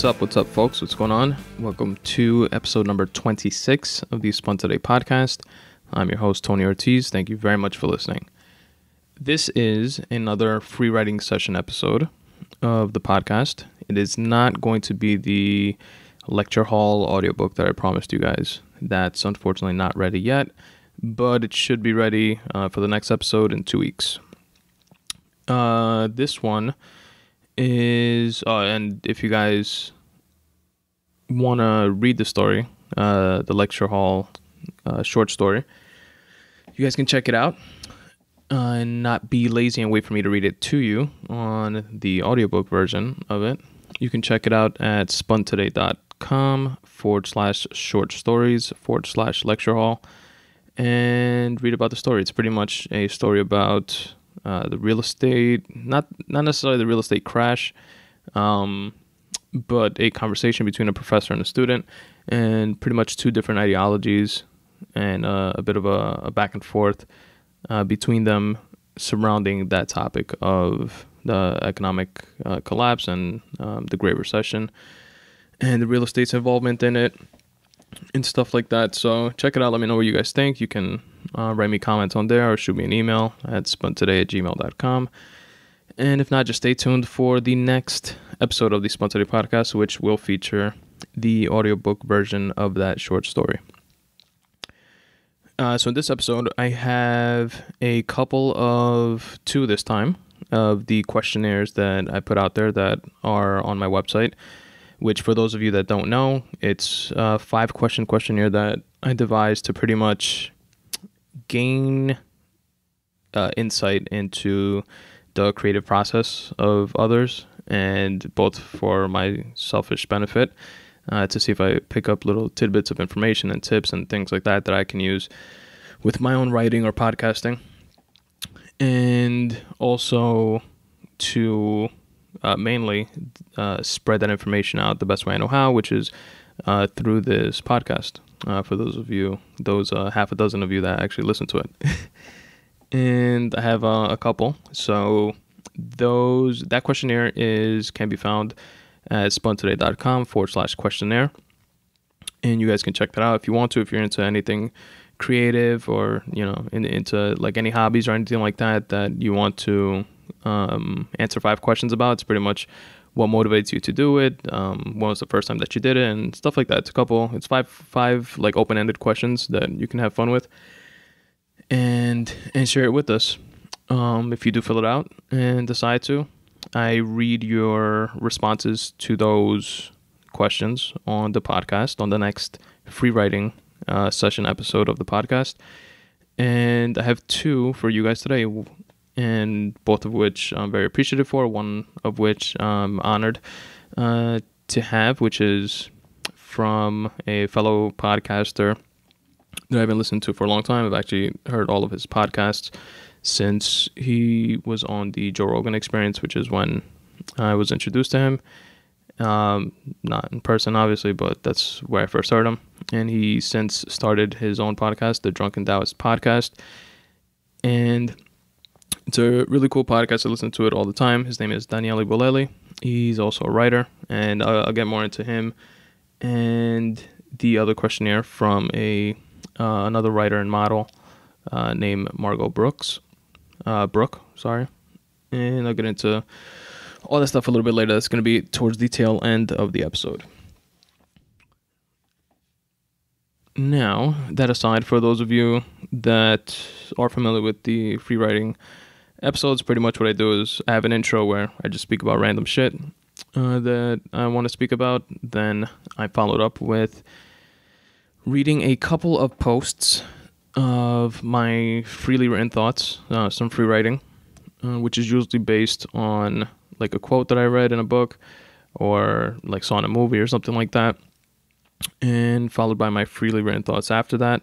What's up, folks? What's going on? Welcome to episode number 26 of the Spun Today podcast. I'm your host, Tony Ortiz. Thank you very much for listening. This is another free writing session episode of the podcast. It is not going to be the lecture hall audiobook that I promised you guys. That's unfortunately not ready yet, but it should be ready for the next episode in 2 weeks. This one is, and if you guys want to read the story, the lecture hall short story, you guys can check it out and not be lazy and wait for me to read it to you on the audiobook version of it. You can check it out at spuntoday.com/short stories/lecture hall and read about the story. It's pretty much a story about the real estate, not necessarily the real estate crash, but a conversation between a professor and a student, and pretty much two different ideologies and a bit of a back and forth between them surrounding that topic of the economic collapse and the Great Recession and the real estate's involvement in it and stuff like that. So check it out. Let me know what you guys think. You can write me comments on there or shoot me an email at spuntoday@gmail.com. And if not, just stay tuned for the next episode of the Spun Today podcast, which will feature the audiobook version of that short story. So in this episode, I have a couple of two this time of the questionnaires that I put out there that are on my website, which for those of you that don't know, it's a 5-question questionnaire that I devised to pretty much gain insight into the creative process of others, and both for my selfish benefit, to see if I pick up little tidbits of information and tips and things like that I can use with my own writing or podcasting, and also to mainly spread that information out the best way I know how, which is through this podcast, for those of you, those half a dozen of you that actually listen to it. And I have a couple. So that questionnaire can be found at spuntoday.com/questionnaire. And you guys can check that out if you want to, if you're into anything creative or, into like any hobbies or anything like that you want to answer 5 questions about. It's pretty much what motivates you to do it, when was the first time that you did it, and stuff like that. It's five like open-ended questions that you can have fun with and share it with us. If you do fill it out and decide to, I read your responses to those questions on the podcast, on the next free writing session episode of the podcast. And I have 2 for you guys today, and both of which I'm very appreciative for, one of which I'm honored to have, which is from a fellow podcaster that I've been listening to for a long time. I've actually heard all of his podcasts since he was on the Joe Rogan Experience, which is when I was introduced to him. Not in person, obviously, but that's where I first heard him. And he since started his own podcast, the Drunken Taoist Podcast. And it's a really cool podcast. I listen to it all the time. His name is Daniele Bolelli. He's also a writer, and I'll get more into him and the other questionnaire from another writer and model named Margot Brooke. And I'll get into all that stuff a little bit later. That's going to be towards the tail end of the episode. Now, that aside, for those of you that are familiar with the free writing episodes, pretty much what I do is I have an intro where I just speak about random shit that I want to speak about. Then I followed up with reading a couple of posts of my freely written thoughts, some free writing, which is usually based on like a quote that I read in a book or like saw in a movie or something like that, and followed by my freely written thoughts after that.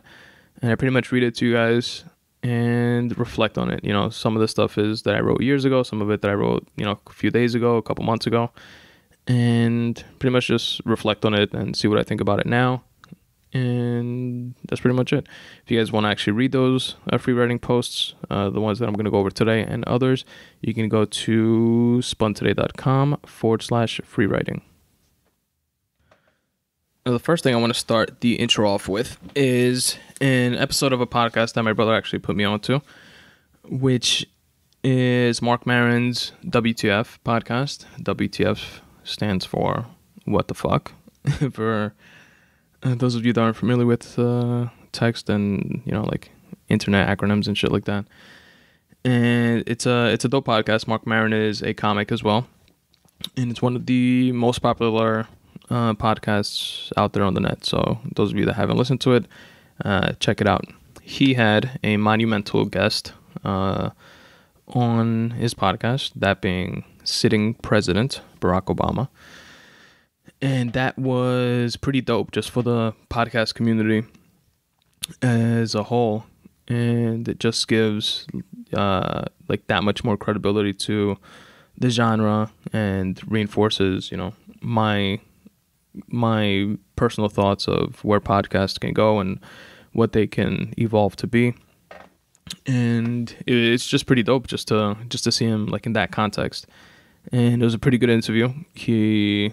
And I pretty much read it to you guys and reflect on it. Some of the stuff is that I wrote years ago, some of it that I wrote, a few days ago, a couple months ago, and pretty much just reflect on it and see what I think about it now. And that's pretty much it. If you guys want to actually read those free writing posts, the ones that I'm going to go over today and others, you can go to spuntoday.com/free writing. The first thing I want to start the intro off with is an episode of a podcast that my brother actually put me onto, which is Mark Maron's WTF podcast. WTF stands for what the fuck. For those of you that aren't familiar with text and, like internet acronyms and shit like that. And it's a dope podcast. Mark Maron is a comic as well. And it's one of the most popular podcasts out there on the net. So those of you that haven't listened to it, check it out. He had a monumental guest on his podcast, that being sitting President Barack Obama. And that was pretty dope just for the podcast community as a whole. And it just gives that much more credibility to the genre and reinforces, my personal thoughts of where podcasts can go and what they can evolve to be. And it's just pretty dope just to see him like in that context. And it was a pretty good interview. He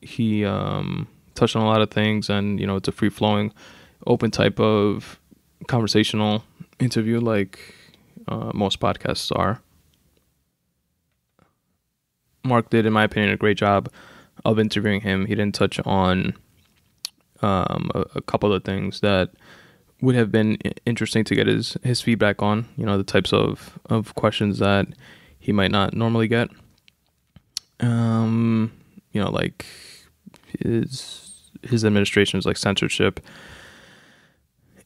touched on a lot of things, and it's a free flowing, open type of conversational interview like most podcasts are. Mark did, in my opinion, a great job of interviewing him. He didn't touch on a couple of things that would have been interesting to get his feedback on, the types of questions that he might not normally get. Like his administration's like censorship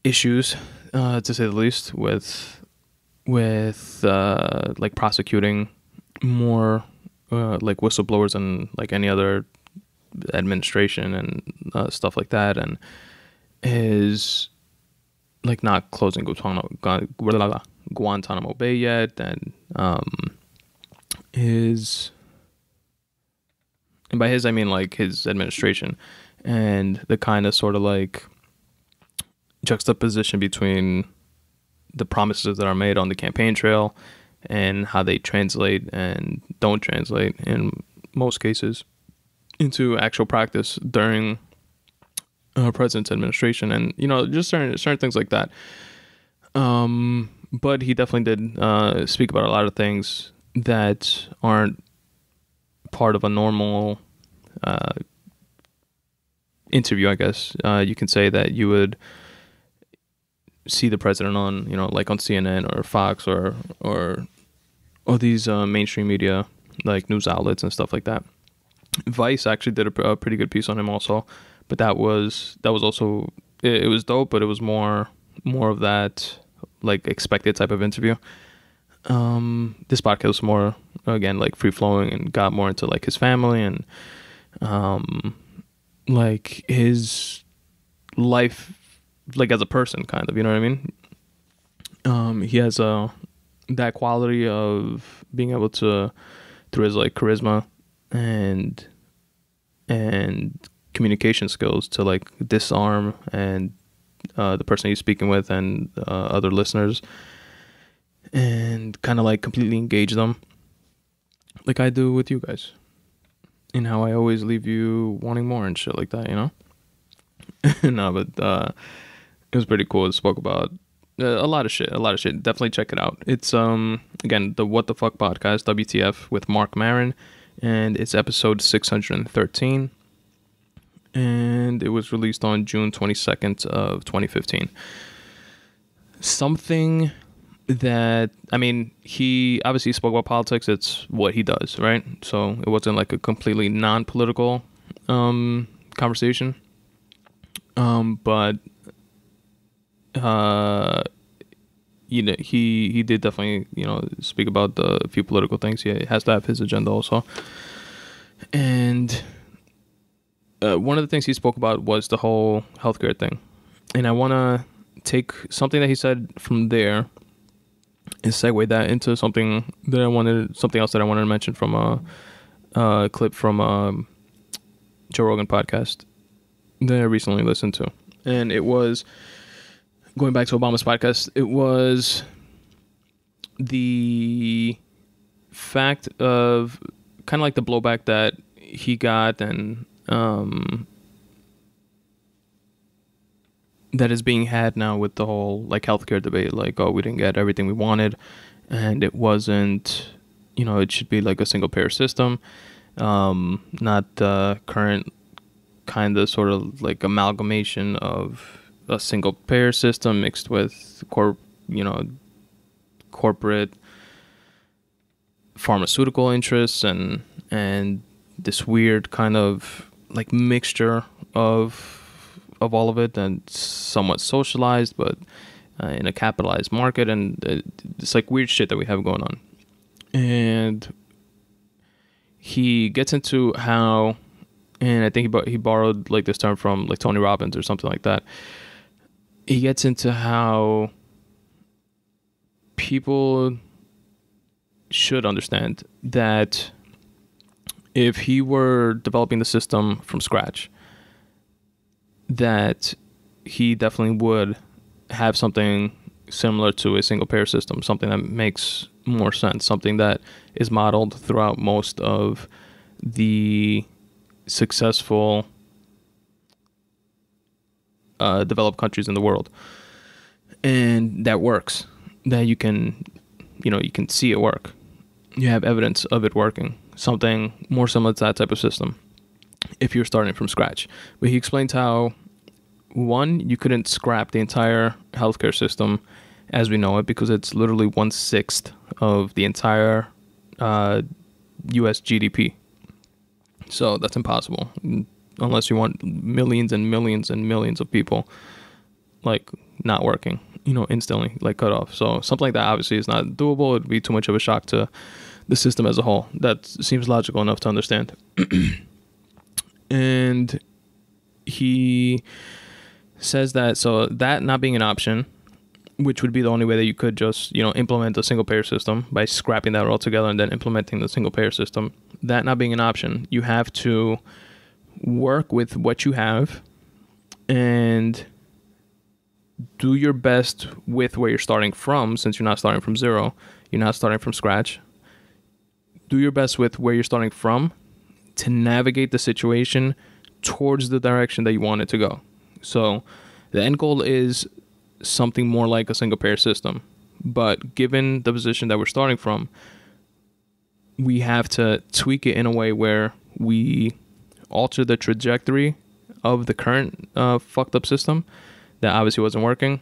issues, to say the least, with like prosecuting more like whistleblowers and like any other administration and stuff like that, and his like not closing Guantanamo Bay yet, and and by his I mean like his administration, and the kind of sort of like juxtaposition between the promises that are made on the campaign trail and how they translate and don't translate in most cases into actual practice during a president's administration, and just certain things like that. But he definitely did speak about a lot of things that aren't part of a normal interview, I guess. You can say that you would see the president on, like on CNN or Fox or these mainstream media, like news outlets and stuff like that. Vice actually did a pretty good piece on him also, but that was also, it was dope, but it was more of that like expected type of interview. This podcast was more, again, like free flowing and got more into like his family and like his life, like as a person, kind of, you know what I mean? He has that quality of being able to, through his like charisma and communication skills, to like disarm and the person he's speaking with and other listeners, and kind of like completely engage them, like I do with you guys, and how I always leave you wanting more and shit like that, No, but it was pretty cool. It spoke about a lot of shit. Definitely check it out. It's again, the What the Fuck podcast, WTF, with Mark Maron, and it's episode 613, and it was released on June 22nd of 2015. Something that, I mean, he obviously spoke about politics. It's what he does, right? So it wasn't like a completely non-political conversation, but he did definitely, speak about the few political things. He has to have his agenda also. And one of the things he spoke about was the whole healthcare thing. And I want to take something that he said from there and segue that into something else that I wanted to mention from a clip from Joe Rogan podcast that I recently listened to. And it was, going back to Obama's podcast, it was the fact of kind of like the blowback that he got, and that is being had now with the whole like healthcare debate, like, oh, we didn't get everything we wanted, and it wasn't, it should be like a single payer system, not the current kind of sort of like amalgamation of a single payer system mixed with corporate pharmaceutical interests and this weird kind of like mixture of all of it, and somewhat socialized, but in a capitalized market, and it's like weird shit that we have going on. And he gets into how, and I think he borrowed like this term from like Tony Robbins or something like that. He gets into how people should understand that if he were developing the system from scratch, that he definitely would have something similar to a single payer system, something that makes more sense, something that is modeled throughout most of the successful developed countries in the world, and that works, that you can see it work. You have evidence of it working, something more similar to that type of system if you're starting from scratch. But he explains how, one, you couldn't scrap the entire healthcare system as we know it, because it's literally 1/6 of the entire US GDP. So that's impossible, unless you want millions and millions and millions of people like not working, instantly, like cut off. So something like that obviously is not doable. It'd be too much of a shock to the system as a whole. That seems logical enough to understand. And he says that, so that not being an option, which would be the only way that you could just, implement a single payer system by scrapping that altogether and then implementing the single payer system, that not being an option, you have to work with what you have and do your best with where you're starting from, since you're not starting from zero, you're not starting from scratch. Do your best with where you're starting from to navigate the situation towards the direction that you want it to go. So the end goal is something more like a single payer system, but given the position that we're starting from, we have to tweak it in a way where we alter the trajectory of the current fucked up system that obviously wasn't working.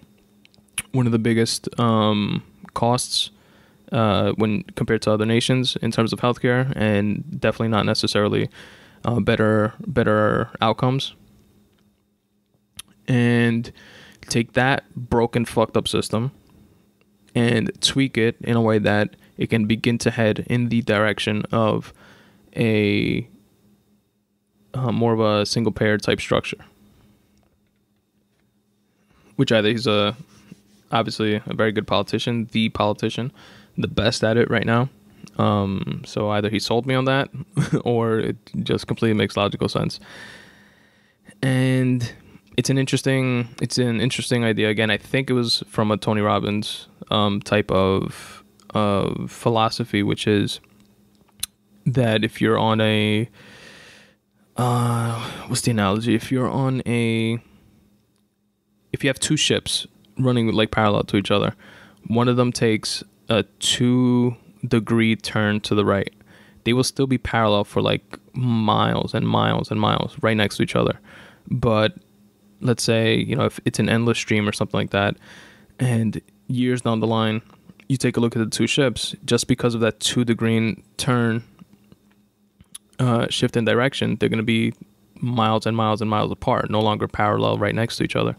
One of the biggest costs when compared to other nations in terms of healthcare, and definitely not necessarily better outcomes. And take that broken, fucked up system and tweak it in a way that it can begin to head in the direction of a more of a single payer type structure. Which either he's obviously a very good politician, the best at it right now. So either he sold me on that or it just completely makes logical sense. And it's an interesting idea. Again, I think it was from a Tony Robbins type of philosophy, which is that if you're on a what's the analogy? If you have two ships running like parallel to each other, one of them takes a 2-degree turn to the right, they will still be parallel for like miles and miles and miles right next to each other. But let's say, if it's an endless stream or something like that, and years down the line, you take a look at the two ships, just because of that 2-degree turn, shift in direction, they're going to be miles and miles and miles apart, no longer parallel right next to each other.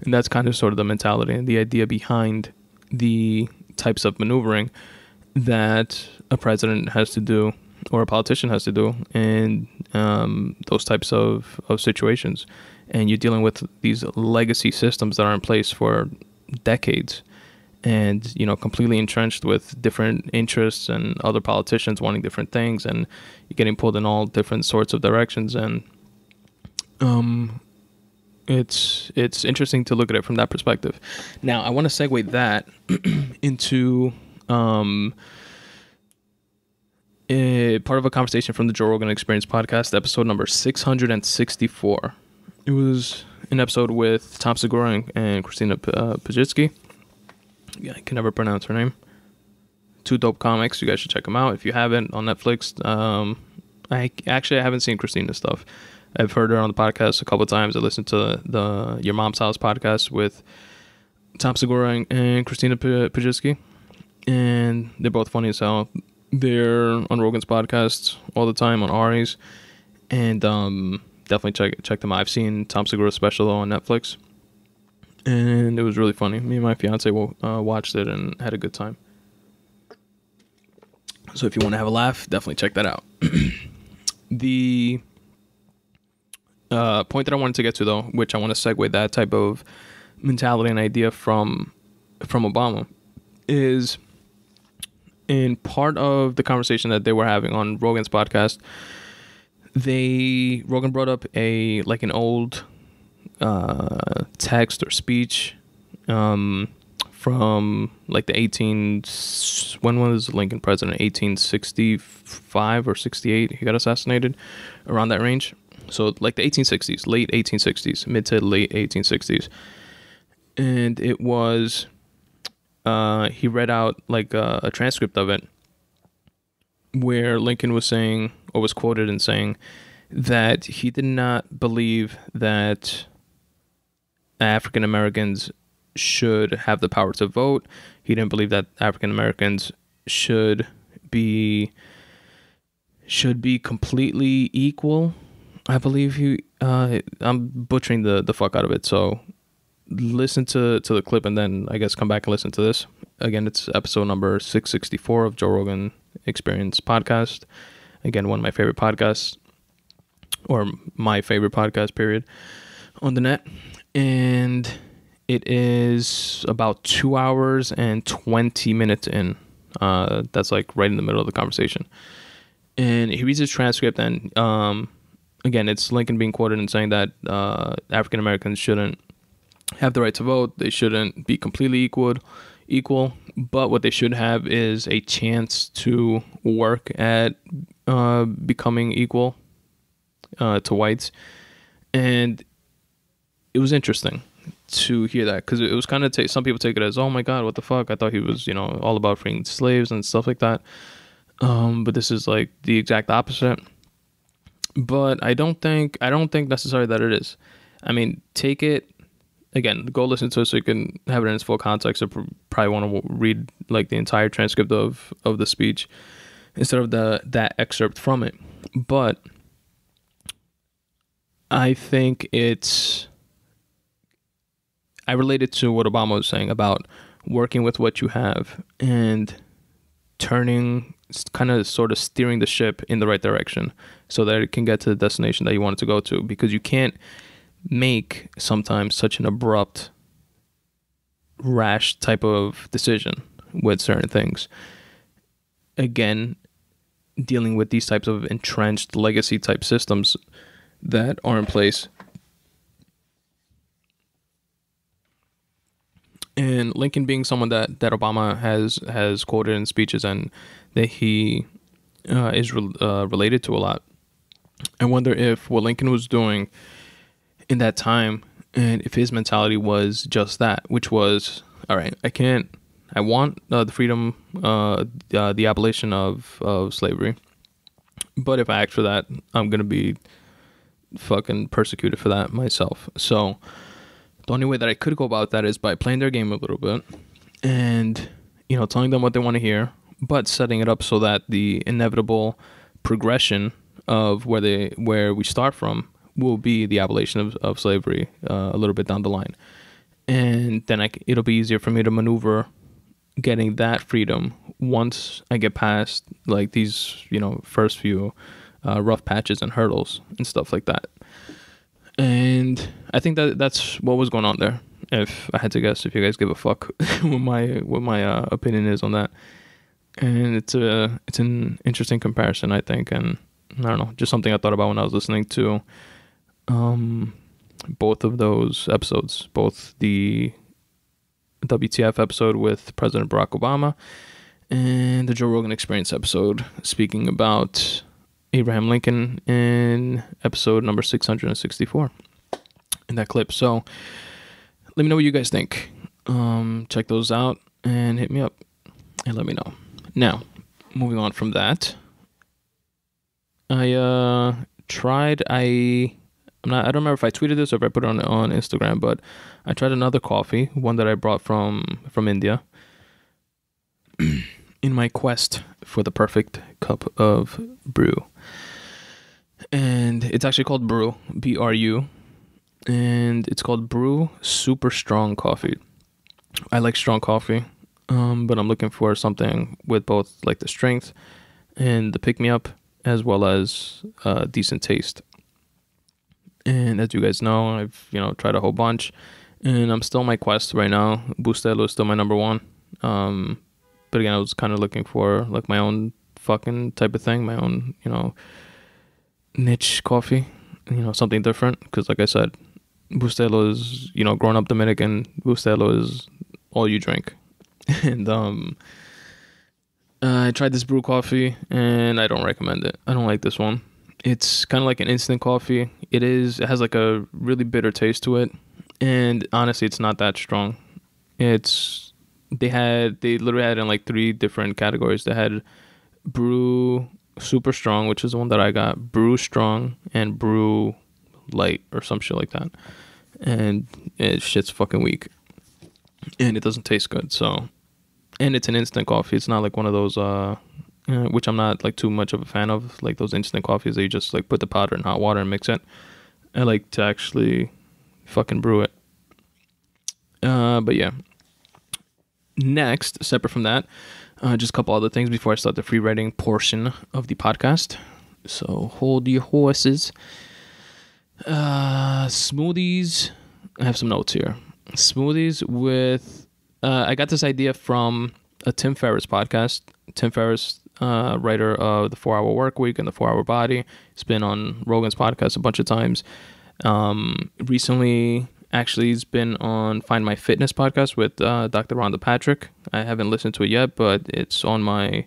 And that's kind of sort of the mentality and the idea behind the types of maneuvering that a president has to do or a politician has to do in those types of situations. And you're dealing with these legacy systems that are in place for decades and, completely entrenched with different interests and other politicians wanting different things, and you're getting pulled in all different sorts of directions. And it's interesting to look at it from that perspective. Now, I want to segue that into part of a conversation from the Joe Rogan Experience podcast, episode number 664. It was an episode with Tom Segura and Christina Pajitsky. Yeah, I can never pronounce her name. Two dope comics. You guys should check them out if you haven't, on Netflix. I haven't seen Christina's stuff. I've heard her on the podcast a couple of times. I listened to the Your Mom's House podcast with Tom Segura and Christina Pajitsky, and they're both funny as hell. They're on Rogan's podcast all the time, on Ari's, and definitely check them out. I've seen Tom Segura's special on Netflix, and it was really funny. Me and my fiance watched it and had a good time. So if you want to have a laugh, definitely check that out. The point that I wanted to get to, though, which I want to segue that type of mentality and idea from Obama, is in part of the conversation that they were having on Rogan's podcast. Rogan brought up an old text or speech from like when was Lincoln president? 1865 or 68. He got assassinated, around that range. So like the 1860s, late 1860s, mid to late 1860s. And it was, he read out like a transcript of it where Lincoln was saying, or was quoted in saying, that he did not believe that African Americans should have the power to vote. He didn't believe that African Americans should be completely equal. I believe I'm butchering the fuck out of it, so listen to the clip and then I guess come back and listen to this. Again, it's episode number 664 of Joe Rogan Experience podcast. Again, one of my favorite podcasts, or my favorite podcast, period, on the net. And it is about 2 hours and 20 minutes in. That's like right in the middle of the conversation. And he reads his transcript, and again, it's Lincoln being quoted and saying that African Americans shouldn't have the right to vote. They shouldn't be completely equal, but what they should have is a chance to work at becoming equal to whites. And it was interesting to hear that, because it was kind of some people take it as, oh my god, what the fuck, I thought he was all about freeing slaves and stuff like that, but this is like the exact opposite. But I don't think necessarily that it is. I mean, take it again, go listen to it so you can have it in its full context. Or probably want to read like the entire transcript of the speech instead of that excerpt from it. But I think I relate it to what Obama was saying about working with what you have and turning, kind of sort of steering the ship in the right direction so that it can get to the destination that you want it to go to. Because you can't make sometimes such an abrupt, rash type of decision with certain things. Again, dealing with these types of entrenched legacy type systems that are in place. And Lincoln being someone that Obama has quoted in speeches and that he is related to a lot. I wonder if what Lincoln was doing in that time, and if his mentality was just that, which was, all right, I want the freedom, the abolition of slavery, but if I act for that, I'm going to be fucking persecuted for that myself. So the only way that I could go about that is by playing their game a little bit and, telling them what they want to hear, but setting it up so that the inevitable progression of where we start from will be the abolition of slavery a little bit down the line. And then it'll be easier for me to maneuver getting that freedom once I get past like these, first few rough patches and hurdles and stuff like that. And I think that's what was going on there. If I had to guess, if you guys give a fuck what my opinion is on that. And it's an interesting comparison, I think. And I don't know, just something I thought about when I was listening to both of those episodes, both the WTF episode with President Barack Obama and the Joe Rogan Experience episode speaking about Abraham Lincoln in episode number 664. in that clip. So let me know what you guys think. Check those out and hit me up and let me know. Now, moving on from that, I tried. I don't remember if I tweeted this or if I put it on Instagram, but I tried another coffee, one that I brought from India, in my quest for the perfect cup of brew. And it's actually called Brew, BRU, and it's called Brew Super Strong Coffee. I like strong coffee, but I'm looking for something with both like the strength and the pick-me-up, as well as decent taste. And as you guys know, I've tried a whole bunch, and I'm still on my quest right now. Bustelo is still my number one. But again, I was kind of looking for like my own fucking type of thing, my own niche coffee, something different. Because like I said, Bustelo is growing up Dominican. Bustelo is all you drink. And I tried this brew coffee, and I don't recommend it. I don't like this one. It's kind of like an instant coffee. It has like a really bitter taste to it, and honestly, it's not that strong. They literally had it in like 3 different categories. They had brew super strong, which is the one that I got, brew strong, and brew light or some shit like that. And shit's fucking weak, and it doesn't taste good. So, and it's an instant coffee. It's not like one of those which I'm not like too much of a fan of, like those instant coffees that you just like put the powder in hot water and mix it. I like to actually fucking brew it. But yeah. Next, separate from that, just a couple other things before I start the free writing portion of the podcast. So hold your horses. Smoothies. I have some notes here. Smoothies with... I got this idea from a Tim Ferriss podcast. Tim Ferriss, writer of The 4-Hour Workweek and The 4-Hour Body. He's been on Rogan's podcast a bunch of times. Recently, actually, he's been on Find My Fitness podcast with Dr. Rhonda Patrick. I haven't listened to it yet, but it's on my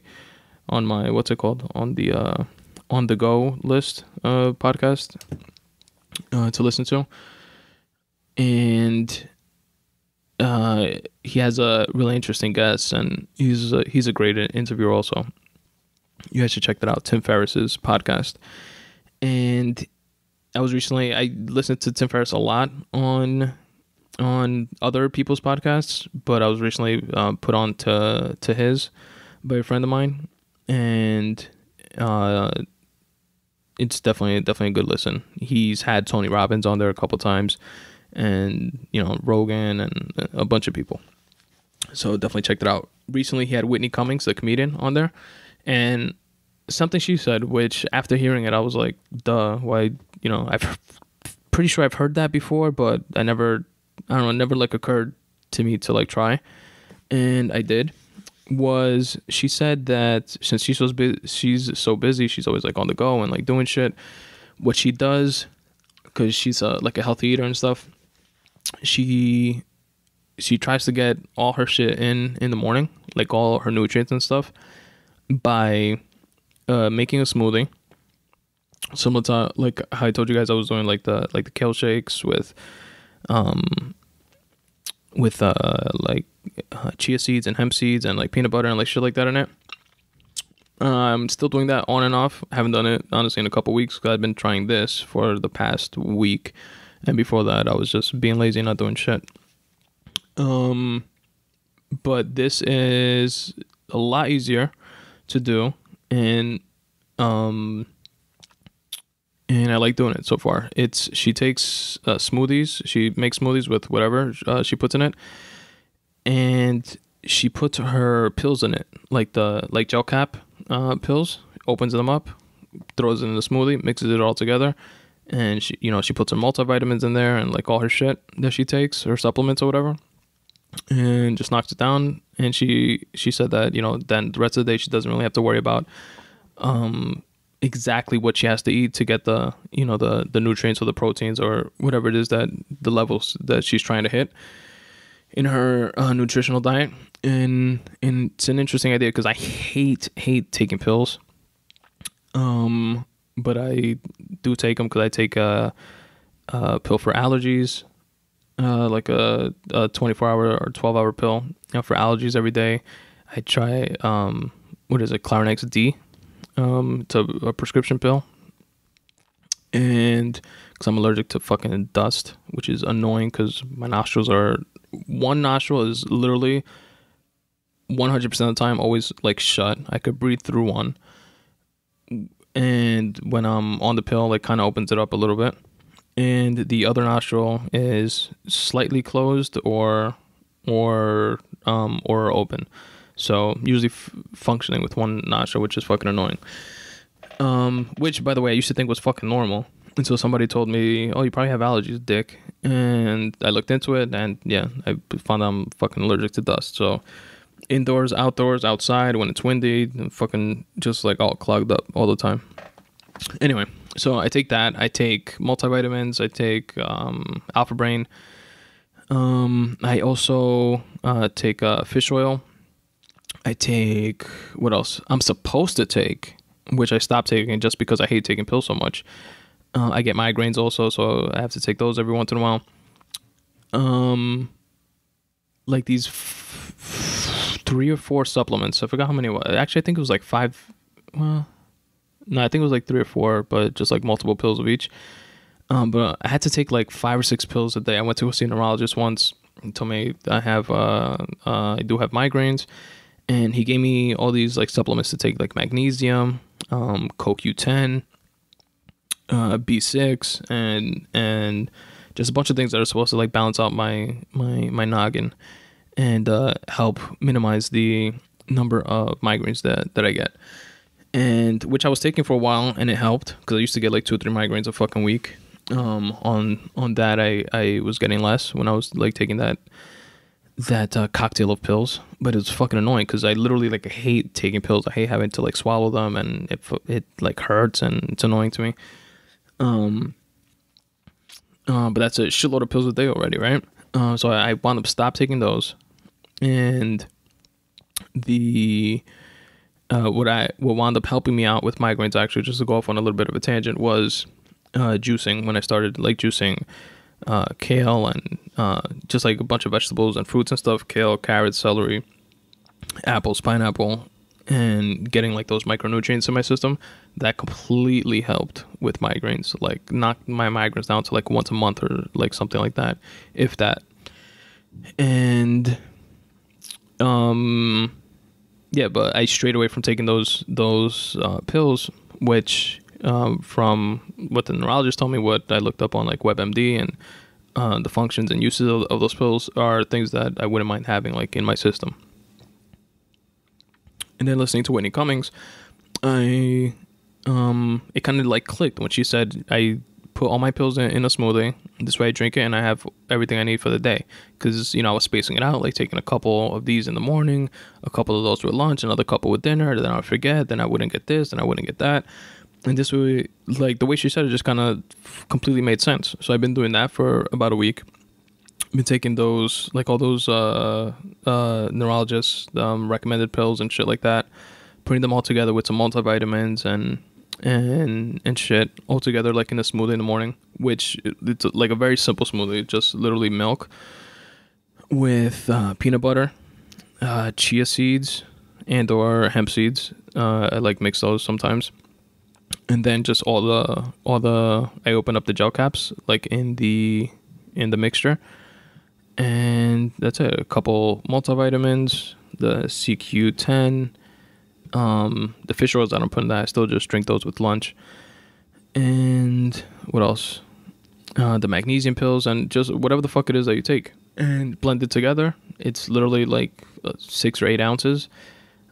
what's it called? On the go list podcast to listen to. And he has a really interesting guest, and he's a great interviewer also. You guys should check that out, Tim Ferriss's podcast. And I listened to Tim Ferriss a lot on other people's podcasts, but I was recently put on to his by a friend of mine, and it's definitely a good listen. He's had Tony Robbins on there a couple times, and Rogan and a bunch of people. So definitely check that out. Recently, he had Whitney Cummings, the comedian, on there, and something she said, which after hearing it, I was like, duh, why, I've pretty sure I've heard that before, but it never like occurred to me to like try. And I did. Was she said that since she's so busy, she's always like on the go and like doing shit. What she does, because she's like a healthy eater and stuff, she tries to get all her shit in the morning, like all her nutrients and stuff, by making a smoothie, similar to like how I told you guys I was doing like the kale shakes with chia seeds and hemp seeds and like peanut butter and like shit like that in it. I'm still doing that on and off. I haven't done it honestly in a couple weeks because I've been trying this for the past week, and before that I was just being lazy and not doing shit. But this is a lot easier to do, and I like doing it so far. She takes smoothies. She makes smoothies with whatever she puts in it, and she puts her pills in it, like gel cap pills. Opens them up, throws it in the smoothie, mixes it all together, and she puts her multivitamins in there and like all her shit that she takes, her supplements or whatever, and just knocks it down. And she said that then the rest of the day she doesn't really have to worry about exactly what she has to eat to get the the nutrients or the proteins or whatever it is, that the levels that she's trying to hit in her nutritional diet. And it's an interesting idea because I hate taking pills, but I do take them because I take pill for allergies, like a 24-hour or 12-hour pill, for allergies every day. I try what is it, Clarinex D. It's a prescription pill, and because I'm allergic to fucking dust, which is annoying because my nostrils are, one nostril is literally 100% of the time always like shut. I could breathe through one, and when I'm on the pill, like kind of opens it up a little bit, and the other nostril is slightly closed or open. So usually functioning with one nostril, which is fucking annoying. Which, by the way, I used to think was fucking normal until somebody told me, "Oh, you probably have allergies, dick." And I looked into it, and yeah, I found I'm fucking allergic to dust. So indoors, outdoors, outside, when it's windy, fucking just like all clogged up all the time. Anyway, so I take that. I take multivitamins. I take Alpha Brain. I also take fish oil. I take, what else? I'm supposed to take, which I stopped taking just because I hate taking pills so much. I get migraines also, so I have to take those every once in a while. Like these 3 or 4 supplements. I forgot how many it was. Actually, I think it was like 5. Well, no, I think it was like 3 or 4, but just like multiple pills of each. But I had to take like 5 or 6 pills a day. I went to go see a neurologist once. He told me I do have migraines. And he gave me all these like supplements to take, like magnesium, CoQ10, B6, and just a bunch of things that are supposed to like balance out my noggin and help minimize the number of migraines that I get. And which I was taking for a while, and it helped because I used to get like 2 or 3 migraines a fucking week. On that, I was getting less when I was like taking that cocktail of pills, but it's fucking annoying because I literally like hate taking pills. I hate having to like swallow them, and it like hurts, and it's annoying to me. But that's a shitload of pills a day already, right? So I wound up stop taking those, and the what wound up helping me out with migraines, actually, just to go off on a little bit of a tangent, was juicing. When I started like juicing kale and just like a bunch of vegetables and fruits and stuff, kale, carrots, celery, apples, pineapple, and getting like those micronutrients in my system, that completely helped with migraines. Like knocked my migraines down to like once a month or like something like that, if that. And yeah, but I strayed away from taking those pills, which from what the neurologist told me, what I looked up on like WebMD, and the functions and uses of those pills are things that I wouldn't mind having like in my system. And then listening to Whitney Cummings, it kind of like clicked when she said, I put all my pills in a smoothie. This way I drink it and I have everything I need for the day. Because, I was spacing it out, like taking a couple of these in the morning, a couple of those with lunch, another couple with dinner, then I would forget, then I wouldn't get this, then I wouldn't get that. And this way, like the way she said it just kind of completely made sense. So I've been doing that for about a week. Been taking those, like all those neurologists recommended pills and shit like that, putting them all together with some multivitamins and shit all together like in a smoothie in the morning, which it's like a very simple smoothie, just literally milk with peanut butter, chia seeds and or hemp seeds. I like mix those sometimes, and then just all the I open up the gel caps like in the mixture. And that's it. A couple multivitamins, the CQ10, the fish oils I don't put in that. I still just drink those with lunch. And what else? The magnesium pills and just whatever the fuck it is that you take. And blend it together. It's literally like 6 or 8 ounces.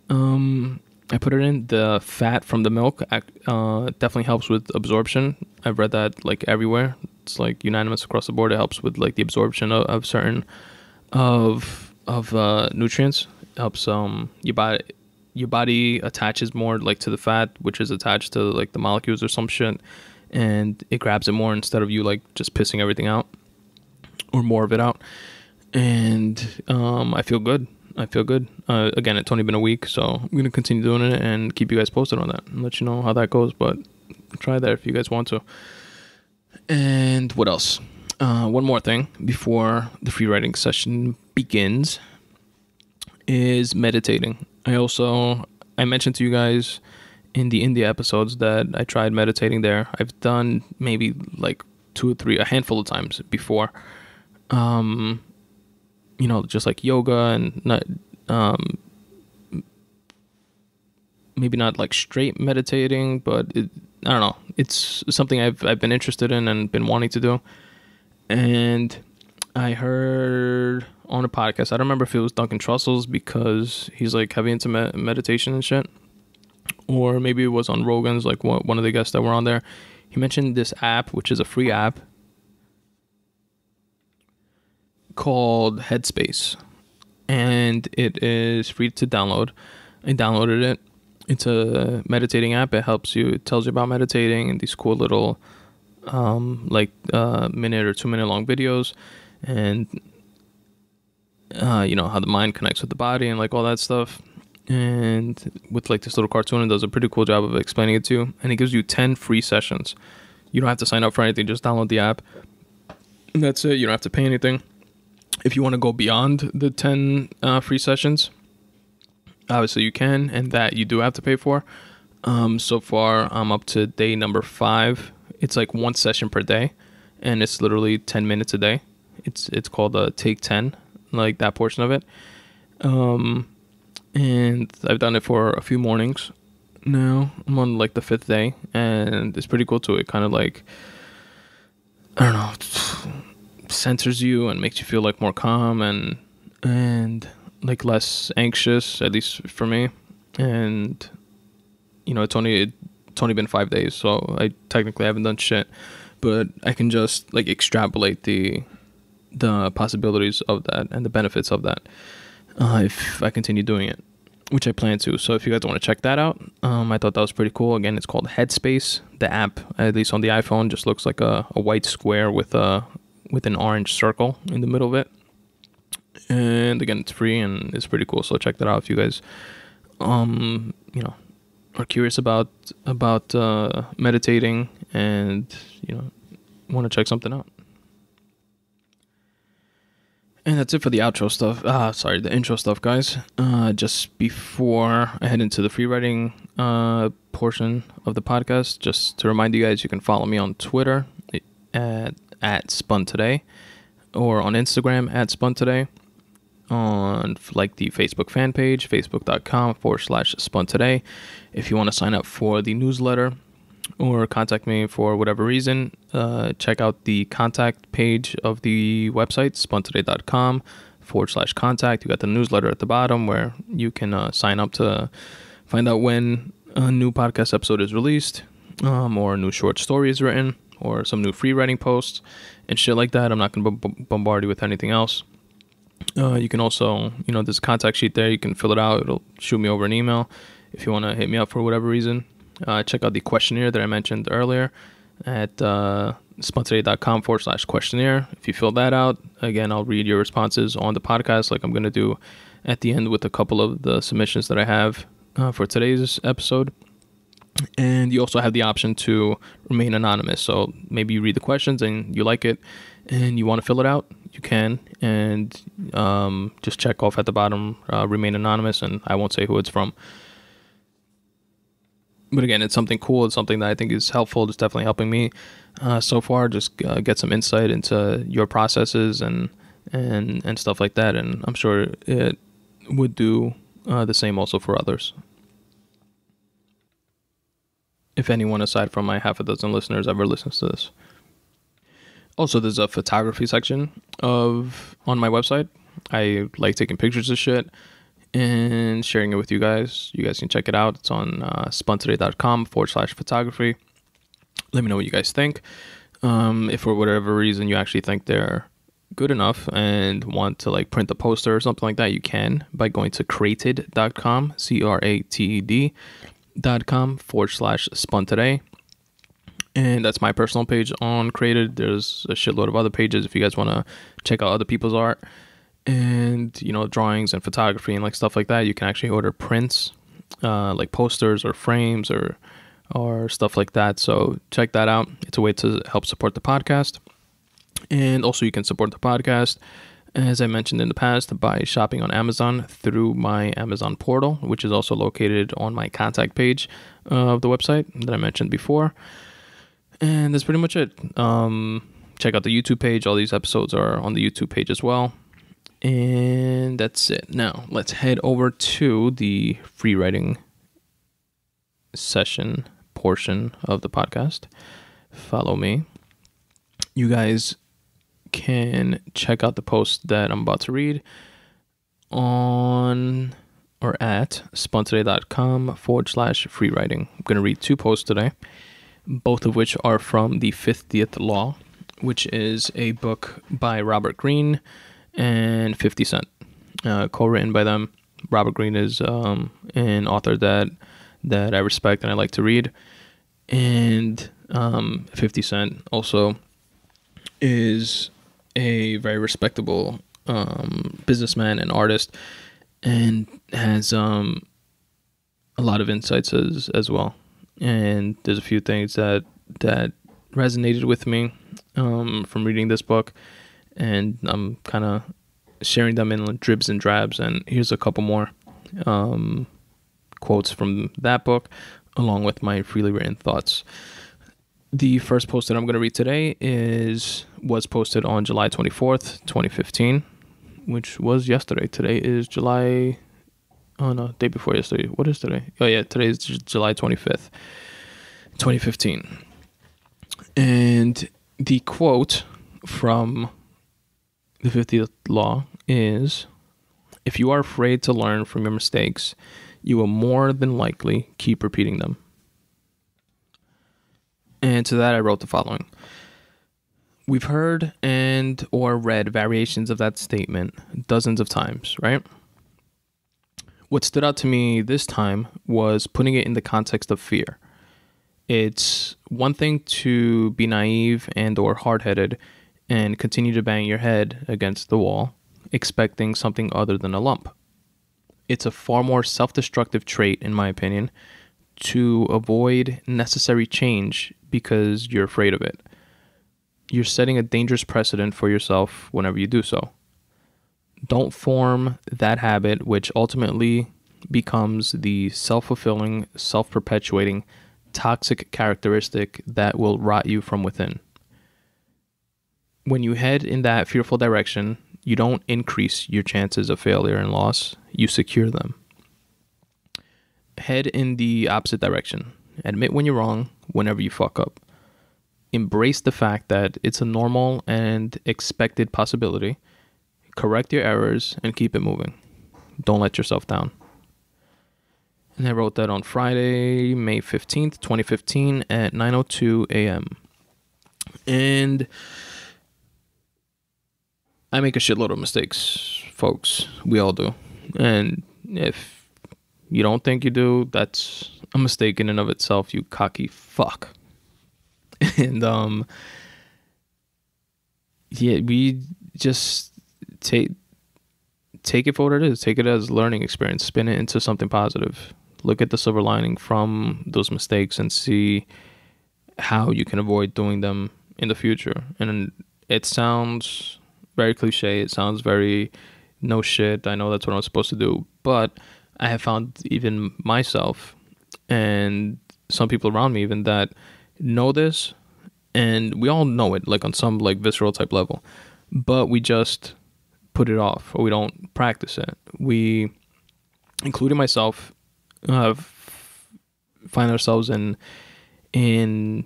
I put it in. The fat from the milk definitely helps with absorption. I've read that like everywhere. It's like unanimous across the board. It helps with like the absorption of certain of nutrients. It helps your body attaches more like to the fat, which is attached to like the molecules or some shit, and it grabs it more instead of you like just pissing everything out or more of it out. And I feel good. Again, it's only been a week, so I'm going to continue doing it and keep you guys posted on that and let you know how that goes, but try that if you guys want to. And what else? One more thing before the free writing session begins is meditating. I mentioned to you guys in the India episodes that I tried meditating there. I've done maybe like a handful of times before. Just like yoga and not, maybe not like straight meditating, but I don't know. It's something I've been interested in and been wanting to do. And I heard on a podcast, I don't remember if it was Duncan Trussell's because he's like heavy into meditation and shit, or maybe it was on Rogan's, like one of the guests that were on there. He mentioned this app, which is a free app called Headspace, and it is free to download. I downloaded it. It's a meditating app. It tells you about meditating and these cool little minute or 2 minute long videos, and how the mind connects with the body and like all that stuff. And with like this little cartoon, it does a pretty cool job of explaining it to you. And it gives you 10 free sessions. You don't have to sign up for anything. Just download the app. And that's it. You don't have to pay anything. If you want to go beyond the 10 free sessions, obviously you can, and that you do have to pay for. So far, I'm up to day number 5. It's like 1 session per day, and it's literally 10 minutes a day. It's called Take 10, like that portion of it. And I've done it for a few mornings now. I'm on like the 5th day, and it's pretty cool too. It kind of like, I don't know, centers you and makes you feel like more calm and like less anxious, at least for me. And it's only been 5 days, so I technically haven't done shit, but I can just like extrapolate the possibilities of that and the benefits of that if I continue doing it, which I plan to. So if you guys want to check that out, I thought that was pretty cool. Again, it's called Headspace. The app, at least on the iPhone, just looks like a white square with an orange circle in the middle of it. And again, it's free and it's pretty cool. So check that out if you guys are curious about meditating and want to check something out. And that's it for the outro stuff. The intro stuff, guys. Just before I head into the free writing portion of the podcast, just to remind you guys, you can follow me on Twitter at Spun Today, or on Instagram at Spun Today, on like the Facebook fan page, facebook.com/Spun Today. If you want to sign up for the newsletter or contact me for whatever reason, check out the contact page of the website, spuntoday.com/contact. You got the newsletter at the bottom where you can sign up to find out when a new podcast episode is released, or a new short story is written, or some new free writing posts and shit like that. I'm not going to bombard you with anything else. You can also, there's a contact sheet there. You can fill it out. It'll shoot me over an email if you want to hit me up for whatever reason. Check out the questionnaire that I mentioned earlier at spuntoday.com/questionnaire. If you fill that out, again, I'll read your responses on the podcast like I'm going to do at the end with a couple of the submissions that I have for today's episode. And you also have the option to remain anonymous. So maybe you read the questions and you like it and you want to fill it out, you can. And just check off at the bottom, remain anonymous, and I won't say who it's from. But again, it's something cool. It's something that I think is helpful. It's definitely helping me so far. Just get some insight into your processes and stuff like that. And I'm sure it would do the same also for others. If anyone aside from my half a dozen listeners ever listens to this. Also, there's a photography section on my website. I like taking pictures of shit and sharing it with you guys. You guys can check it out. It's on spuntoday.com/photography. Let me know what you guys think. If for whatever reason you actually think they're good enough and want to like print a poster or something like that, you can by going to crated.com, crated.com/spuntoday. And that's my personal page on Created. There's a shitload of other pages if you guys want to check out other people's art and drawings and photography and like stuff like that. You can actually order prints, like posters or frames or or stuff like that. So check that out. It's a way to help support the podcast. And also you can support the podcast, as I mentioned in the past, by shopping on Amazon through my Amazon portal, which is also located on my contact page of the website that I mentioned before. And that's pretty much it. Check out the YouTube page. All these episodes are on the YouTube page as well. And that's it. Now, let's head over to the free writing session portion of the podcast. Follow me. You guys can check out the post that I'm about to read on or at spuntoday.com/free writing. I'm going to read 2 posts today, both of which are from The 50th Law, which is a book by Robert Greene and 50 Cent, co-written by them. Robert Greene is an author that I respect and I like to read, and 50 Cent also is a very respectable businessman and artist, and has a lot of insights as well. And there's a few things that resonated with me from reading this book, and I'm kind of sharing them in dribs and drabs. And here's a couple more quotes from that book, along with my freely written thoughts. The first post that I'm going to read today was posted on July 24th, 2015, which was yesterday. Today is July... Oh, no, day before yesterday. What is today? Oh, yeah, today is July 25th, 2015. And the quote from the 50th Law is, "If you are afraid to learn from your mistakes, you will more than likely keep repeating them." And to that, I wrote the following. We've heard and or read variations of that statement dozens of times, right? What stood out to me this time was putting it in the context of fear. It's one thing to be naive and or hard-headed and continue to bang your head against the wall, expecting something other than a lump. It's a far more self-destructive trait, in my opinion, to avoid necessary change because you're afraid of it. You're setting a dangerous precedent for yourself whenever you do so. Don't form that habit, which ultimately becomes the self-fulfilling, self-perpetuating, toxic characteristic that will rot you from within. When you head in that fearful direction, you don't increase your chances of failure and loss, you secure them. Head in the opposite direction. Admit when you're wrong whenever you fuck up. Embrace the fact that it's a normal and expected possibility. Correct your errors and keep it moving. Don't let yourself down. And I wrote that on Friday, May 15th, 2015 at 9:02 a.m. And I make a shitload of mistakes, folks. We all do. And if you don't think you do, that's a mistake in and of itself, you cocky fuck. And yeah, we just take it for what it is. Take it as a learning experience. Spin it into something positive. Look at the silver lining from those mistakes and see how you can avoid doing them in the future. And it sounds very cliche. It sounds very no shit. I know that's what I'm supposed to do. But I have found even myself and some people around me even that know this, and we all know it, like on some like visceral type level, but we just put it off or we don't practice it. We, including myself, find ourselves in I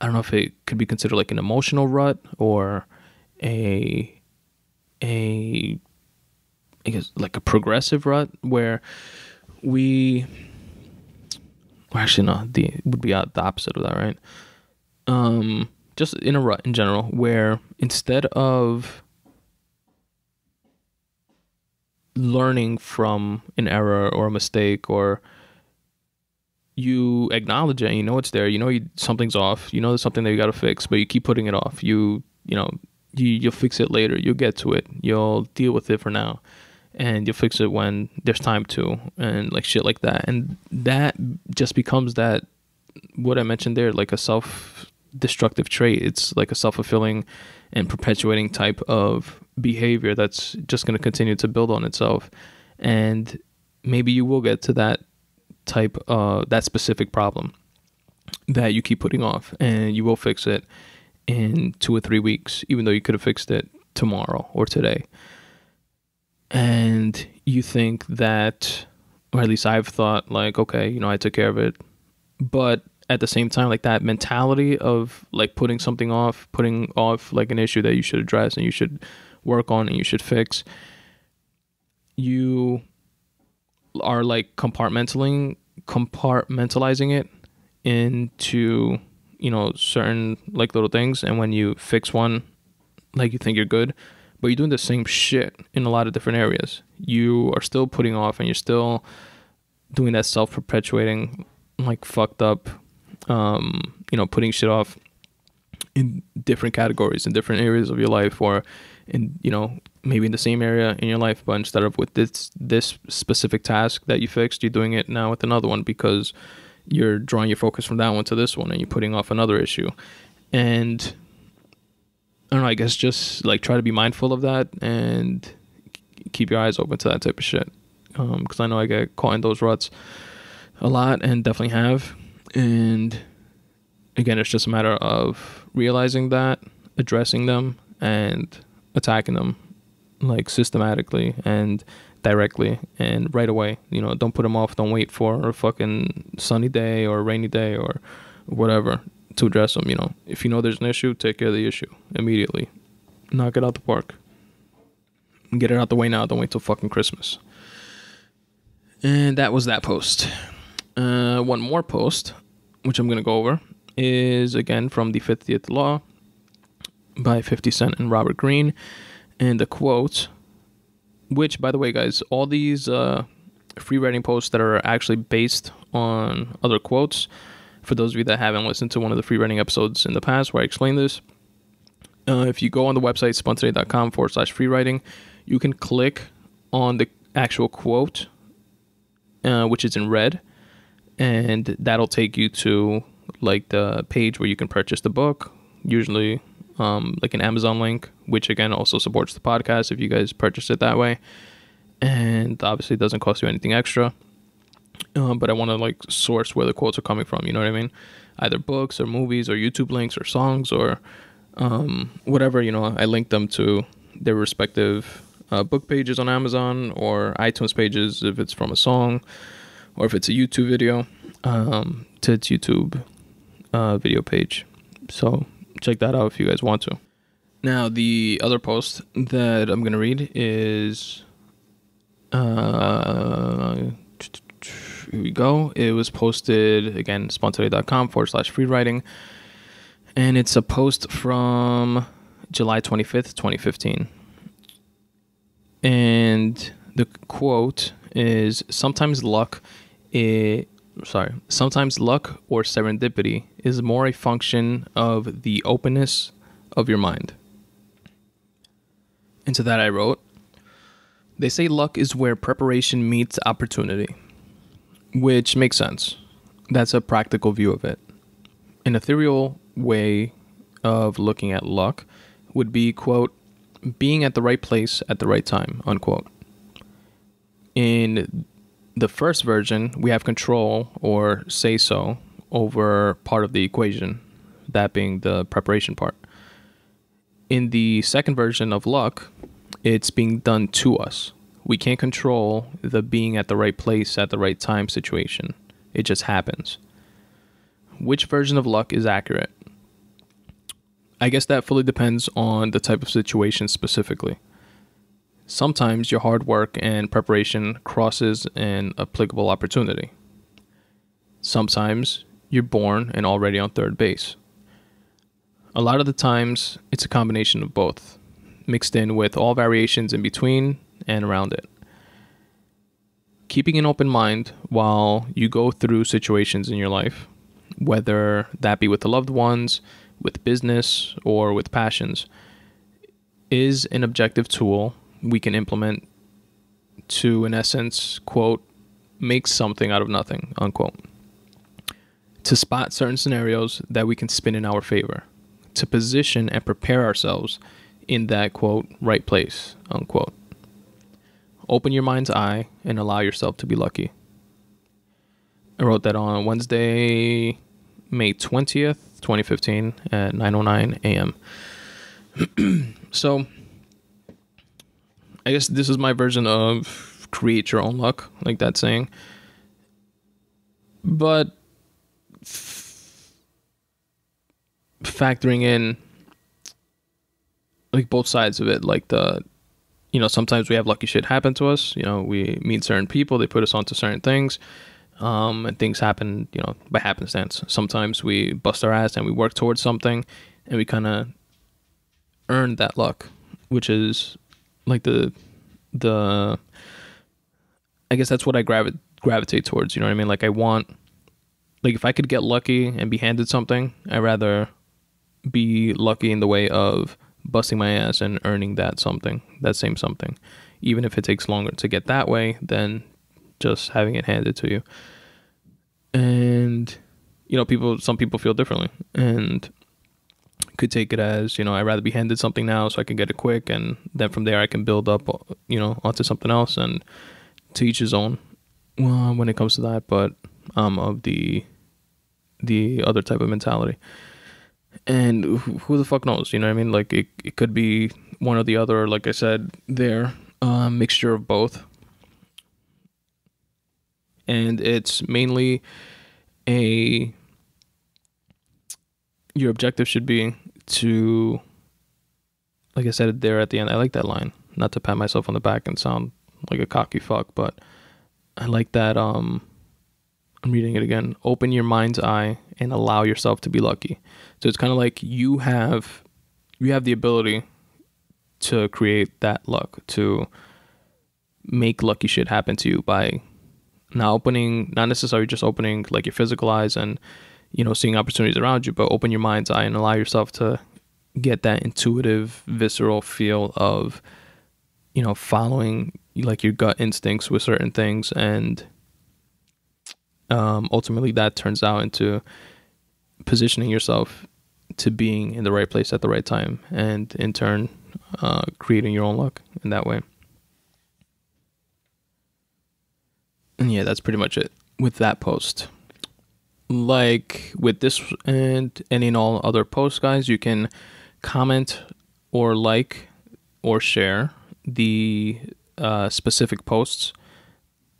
don't know if it could be considered like an emotional rut or I guess like a progressive rut where we, well, actually no, it would be the opposite of that, right? Just in a rut in general, where instead of learning from an error or a mistake, or you acknowledge it and you know it's there, you know something's off, you know there's something that you got to fix, but you keep putting it off. You'll fix it later, you'll get to it, you'll deal with it for now. and you'll fix it when there's time to, and like shit like that. And that just becomes that, what I mentioned there, like a self-destructive trait. It's like a self-fulfilling and perpetuating type of behavior that's just going to continue to build on itself. And maybe you will get to that that specific problem that you keep putting off, and you will fix it in 2 or 3 weeks, even though you could have fixed it tomorrow or today. And you think that, or at least I've thought, like, okay, I took care of it. But at the same time, like, that mentality of like putting off like an issue that you should address and you should work on and you should fix, you are like compartmentalizing it into, certain like little things. And when you fix one, like, you think you're good, but you're doing the same shit in a lot of different areas. You are still putting off, and you're still doing that self-perpetuating, like, fucked up, putting shit off in different categories, in different areas of your life, or in, maybe in the same area in your life, but instead of with this specific task that you fixed, you're doing it now with another one, because you're drawing your focus from that one to this one, and you're putting off another issue. And I don't know, I guess just like try to be mindful of that and keep your eyes open to that type of shit. Because I know I get caught in those ruts a lot, and definitely have. And again, it's just a matter of realizing that, addressing them, and attacking them like systematically and directly and right away. Don't put them off. Don't wait for a fucking sunny day or a rainy day or whatever to address them. If there's an issue, take care of the issue immediately. Knock it out the park. Get it out the way now. Don't wait till fucking Christmas. And that was that post. One more post, which I'm going to go over, is again from the 50th Law by 50 Cent and Robert Greene. And the quote, which, by the way, guys, all these free writing posts that are actually based on other quotes, for those of you that haven't listened to one of the free writing episodes in the past where I explain this, if you go on the website spuntoday.com/free writing, you can click on the actual quote, which is in red, and that'll take you to like the page where you can purchase the book, usually like an Amazon link, which again also supports the podcast if you guys purchase it that way. And obviously it doesn't cost you anything extra. But I want to like source where the quotes are coming from, you know what I mean? Either books or movies or YouTube links or songs or whatever, I link them to their respective book pages on Amazon or iTunes pages if it's from a song, or if it's a YouTube video, to its YouTube video page. So check that out if you guys want to. Now, the other post that I'm going to read is... here we go. It was posted, again, spuntoday.com/free writing. And it's a post from July 25th, 2015. And the quote is, sometimes luck or serendipity is more a function of the openness of your mind. And to that I wrote, they say luck is where preparation meets opportunity, which makes sense. That's a practical view of it. An ethereal way of looking at luck would be, quote, being at the right place at the right time, unquote. In the first version, we have control or say so over part of the equation, that being the preparation part. In the second version of luck, it's being done to us. We can't control the being at the right place at the right time situation. It just happens. Which version of luck is accurate? I guess that fully depends on the type of situation specifically. Sometimes your hard work and preparation crosses an applicable opportunity. Sometimes you're born and already on third base. A lot of the times, it's a combination of both, mixed in with all variations in between and around it. Keeping an open mind while you go through situations in your life, whether that be with the loved ones, with business, or with passions, is an objective tool we can implement to, in essence, quote, make something out of nothing, unquote. To spot certain scenarios that we can spin in our favor. To position and prepare ourselves in that, quote, right place, unquote. Open your mind's eye and allow yourself to be lucky. I wrote that on Wednesday, May 20th, 2015 at 9:09 a.m. So I guess this is my version of create your own luck, like that saying. But factoring in like both sides of it, like sometimes we have lucky shit happen to us. We meet certain people, they put us onto certain things, and things happen, by happenstance. Sometimes we bust our ass and we work towards something and we kind of earn that luck, which is like the I guess that's what I gravitate towards. You know what I mean? Like I want, like if I could get lucky and be handed something, I'd rather be lucky in the way of busting my ass and earning that same something, even if it takes longer to get that way than just having it handed to you. And some people feel differently and could take it as, I'd rather be handed something now so I can get it quick, and then from there I can build up onto something else. And to each his own when it comes to that, but of the other type of mentality. And who the fuck knows? You know what I mean? Like it could be one or the other, like I said, mixture of both. And it's mainly your objective should be to, like I said there at the end, I like that line, not to pat myself on the back and sound like a cocky fuck, but I like that. I'm reading it again. Open your mind's eye and allow yourself to be lucky. So it's kind of like you have the ability to create that luck, to make lucky shit happen to you by not necessarily just opening like your physical eyes and, seeing opportunities around you, but open your mind's eye and allow yourself to get that intuitive, visceral feel of, following like your gut instincts with certain things. And ultimately that turns out into positioning yourself to being in the right place at the right time, and in turn creating your own luck in that way. And yeah, that's pretty much it with that post. Like with this and in all other posts, guys, you can comment or like or share the specific posts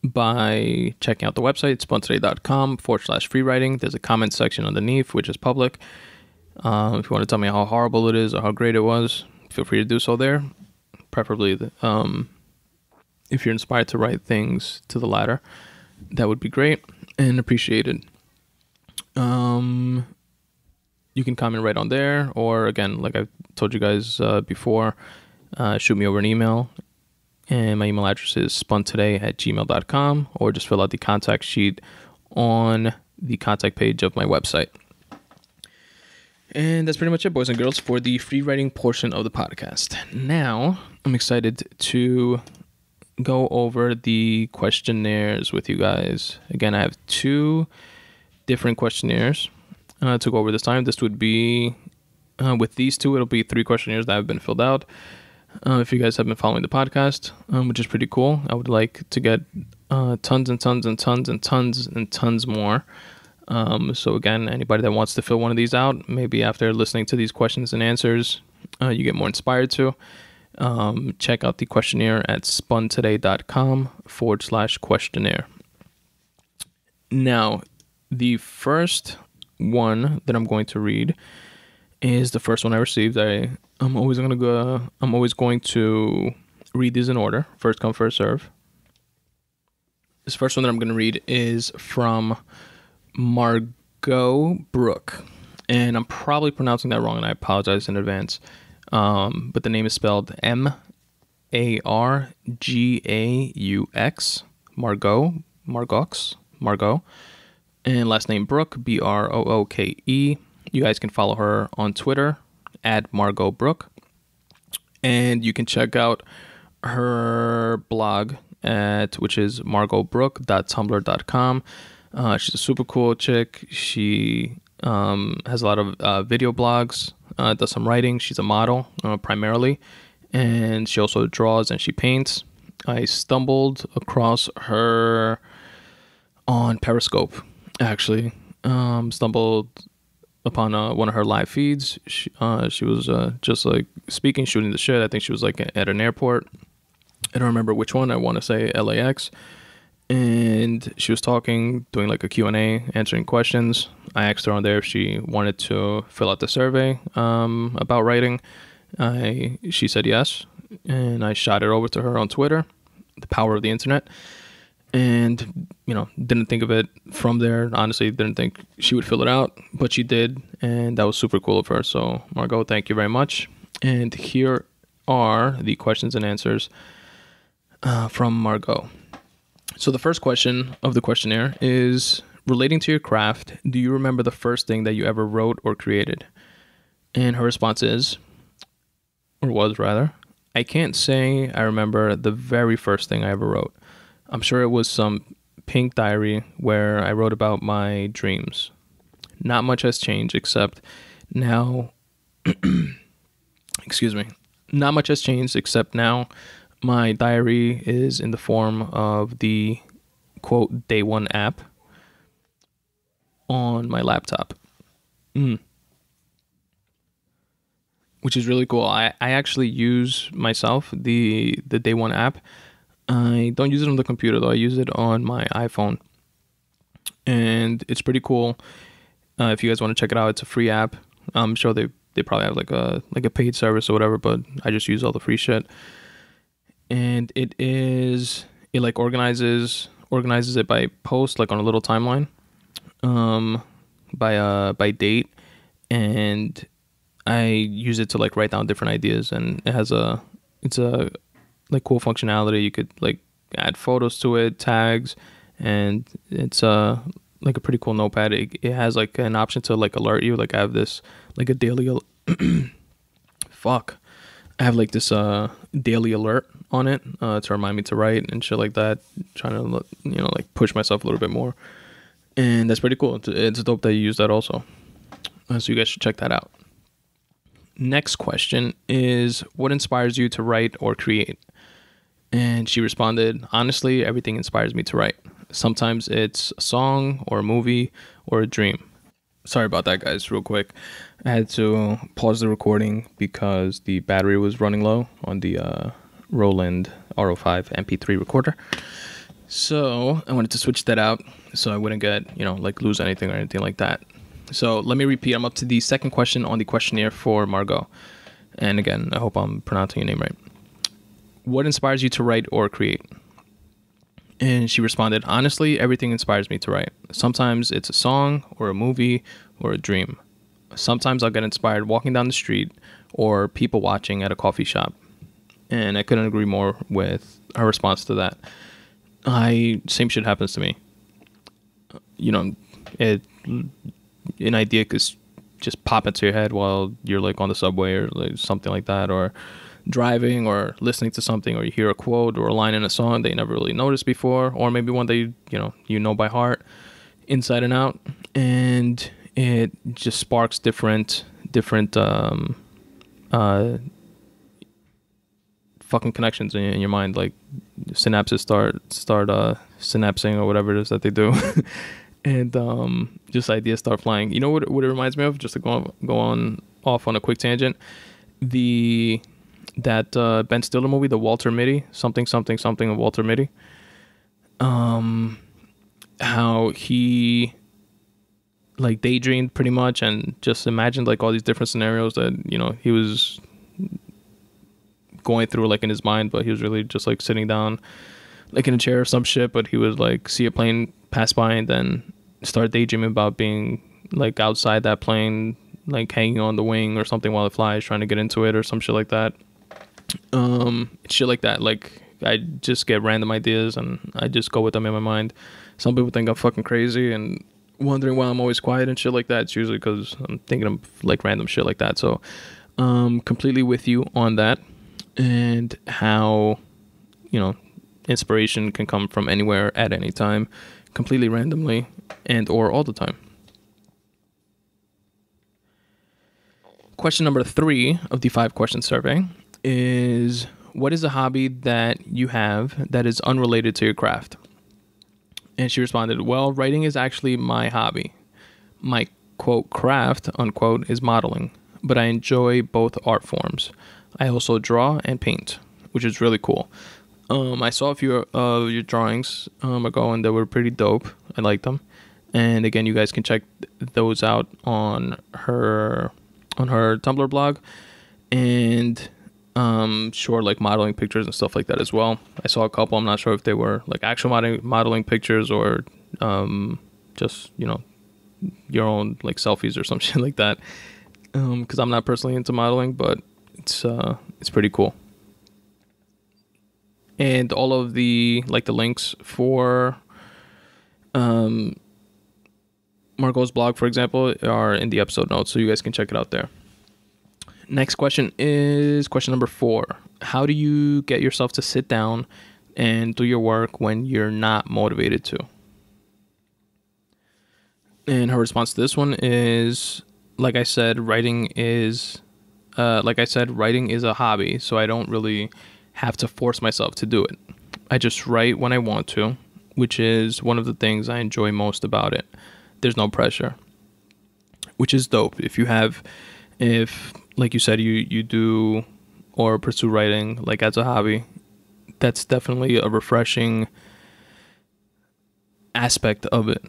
by checking out the website, spuntoday.com/freewriting. There's a comment section underneath, which is public. If you want to tell me how horrible it is or how great it was, feel free to do so there. Preferably, if you're inspired to write things to the latter, that would be great and appreciated. You can comment right on there, or again, like I've told you guys before, shoot me over an email. And my email address is spuntoday@gmail.com, or just fill out the contact sheet on the contact page of my website. And that's pretty much it, boys and girls, for the free writing portion of the podcast. Now, I'm excited to go over the questionnaires with you guys. Again, I have 2 different questionnaires to go over this time. This would be, with these 2, it'll be 3 questionnaires that have been filled out. If you guys have been following the podcast, which is pretty cool, I would like to get tons and tons and tons and tons and tons more. So again, anybody that wants to fill one of these out, maybe after listening to these questions and answers, you get more inspired to, check out the questionnaire at spuntoday.com/questionnaire. Now, the first one that I'm going to read is the first one I received. I'm always going to read these in order, first come, first serve. This first one that I'm going to read is from Margot Brooke, and I'm probably pronouncing that wrong, and I apologize in advance. But the name is spelled Margaux, Margot, and last name Brooke, Brooke. You guys can follow her on Twitter at Margot Brooke, and you can check out her blog which is margotbrook.tumblr.com. She's a super cool chick. She has a lot of video blogs, does some writing. She's a model primarily, and she also draws and she paints. I stumbled across her on Periscope, actually. Stumbled upon one of her live feeds. She was just like speaking, shooting the shit. I think she was like at an airport. I don't remember which one. I want to say LAX. And she was talking, doing like a Q&A, answering questions. I asked her on there if she wanted to fill out the survey about writing. She said yes, and I shot it over to her on Twitter, the power of the internet. And, didn't think of it from there. Honestly, didn't think she would fill it out, but she did, and that was super cool of her. So, Margot, thank you very much. And here are the questions and answers from Margot. So the first question of the questionnaire is, relating to your craft, do you remember the first thing that you ever wrote or created? And her response is, or was rather, I can't say I remember the very first thing I ever wrote. I'm sure it was some pink diary where I wrote about my dreams. Not much has changed except now, excuse me, not much has changed except now my diary is in the form of the, quote, Day One app on my laptop. Which is really cool. I actually use myself the Day One app. I don't use it on the computer though. I use it on my iPhone, and it's pretty cool. If you guys want to check it out, it's a free app. I'm sure they probably have like a paid service or whatever, but I just use all the free shit. And it like organizes it by post, like on a little timeline, by date, and I use it to like write down different ideas, and it's a like cool functionality. You could like add photos to it, tags, and it's like a pretty cool notepad. It has like an option to like alert you. Like I have this like a daily I have like this daily alert on it to remind me to write and shit like that. Trying to like push myself a little bit more, and that's pretty cool. It's dope that you use that also. So you guys should check that out. Next question is, what inspires you to write or create? And she responded, honestly, everything inspires me to write. Sometimes it's a song or a movie or a dream. Sorry about that, guys, real quick. I had to pause the recording because the battery was running low on the Roland R05 MP3 recorder. So I wanted to switch that out so I wouldn't get, like lose anything or anything like that. So let me repeat. I'm up to the second question on the questionnaire for Margot. And again, I hope I'm pronouncing your name right. What inspires you to write or create? And she responded, honestly, everything inspires me to write. Sometimes it's a song or a movie or a dream. Sometimes I'll get inspired walking down the street or people watching at a coffee shop. And I couldn't agree more with her response to that. Same shit happens to me. An idea could just pop into your head while you're like on the subway or like something like that, or driving or listening to something, or you hear a quote or a line in a song that you never really noticed before, or maybe one that you know by heart inside and out, and it just sparks different fucking connections in your mind, like synapses start synapsing or whatever it is that they do. And just ideas start flying. You know what it reminds me of? Just to go on off on a quick tangent. That Ben Stiller movie, the Walter Mitty, something of Walter Mitty. How he like daydreamed pretty much and just imagined like all these different scenarios that he was going through like in his mind, but he was really just like sitting down like in a chair or some shit, but he would like see a plane pass by and then start daydreaming about being like outside that plane, like hanging on the wing or something while it flies, trying to get into it or some shit like that. Shit like that. Like I just get random ideas and I just go with them in my mind. Some people think I'm fucking crazy and wondering why I'm always quiet and shit like that. It's usually because I'm thinking of like random shit like that. So completely with you on that, and how inspiration can come from anywhere at any time, completely randomly, and or all the time. Question number 3 of the 5-question survey is, what is a hobby that you have that is unrelated to your craft? And she responded, well, writing is actually my hobby. My, quote, craft, unquote, is modeling, but I enjoy both art forms. I also draw and paint, which is really cool. I saw a few of your drawings ago, and they were pretty dope. I liked them. And again, you guys can check those out on her Tumblr blog, and sure, like modeling pictures and stuff like that as well. I saw a couple. I'm not sure if they were like actual modeling pictures or just, you know, your own like selfies or some shit like that. Because I'm not personally into modeling, but it's pretty cool. And all of the links for Margot's blog, for example, are in the episode notes, so you guys can check it out there. Next question is question number 4. How do you get yourself to sit down and do your work when you're not motivated to? And her response to this one is, like I said, writing is a hobby, so I don't really have to force myself to do it. I just write when I want to, which is one of the things I enjoy most about it. There's no pressure, which is dope. If like you said, you do or pursue writing like as a hobby, that's definitely a refreshing aspect of it.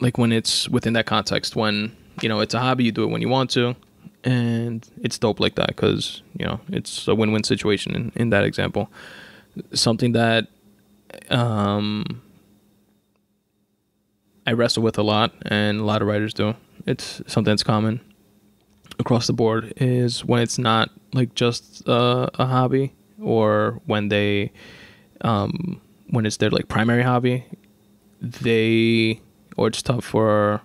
Like when it's within that context, when, you know, it's a hobby, you do it when you want to, and it's dope like that because, you know, it's a win-win situation in that example. Something that I wrestle with a lot, and a lot of writers do. It's something that's common across the board, is when it's not like just a hobby, or when when it's their like primary hobby, or it's tough for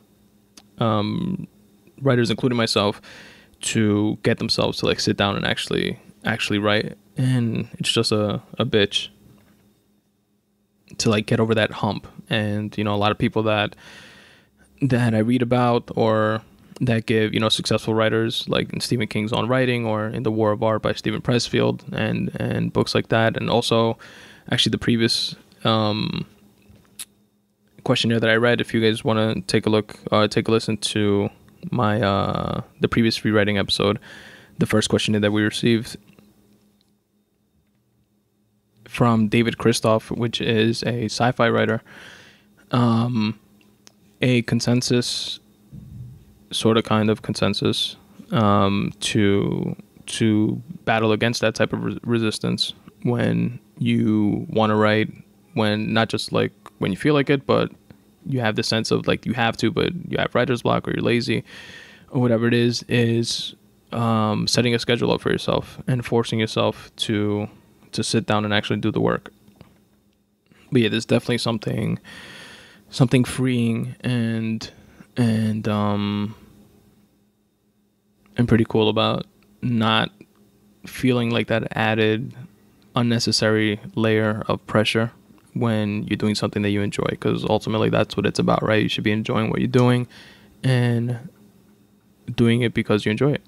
writers, including myself, to get themselves to like sit down and actually write. And it's just a bitch to like get over that hump. And, you know, a lot of people that I read about, or that give, you know, successful writers, like in Stephen King's On Writing, or in The War of Art by Stephen Pressfield, and books like that. And also actually the previous questionnaire that I read, if you guys want to take a listen to my the previous free writing episode, the first questionnaire that we received from David Christoph, which is a sci-fi writer, a consensus, sort of kind of consensus, to battle against that type of resistance when you want to write, when not just like when you feel like it, but you have the sense of like you have to, but you have writer's block, or you're lazy, or whatever it is setting a schedule up for yourself and forcing yourself to sit down and actually do the work. But yeah, there's definitely something freeing and pretty cool about not feeling like that added unnecessary layer of pressure when you're doing something that you enjoy, because ultimately that's what it's about, right? You should be enjoying what you're doing and doing it because you enjoy it.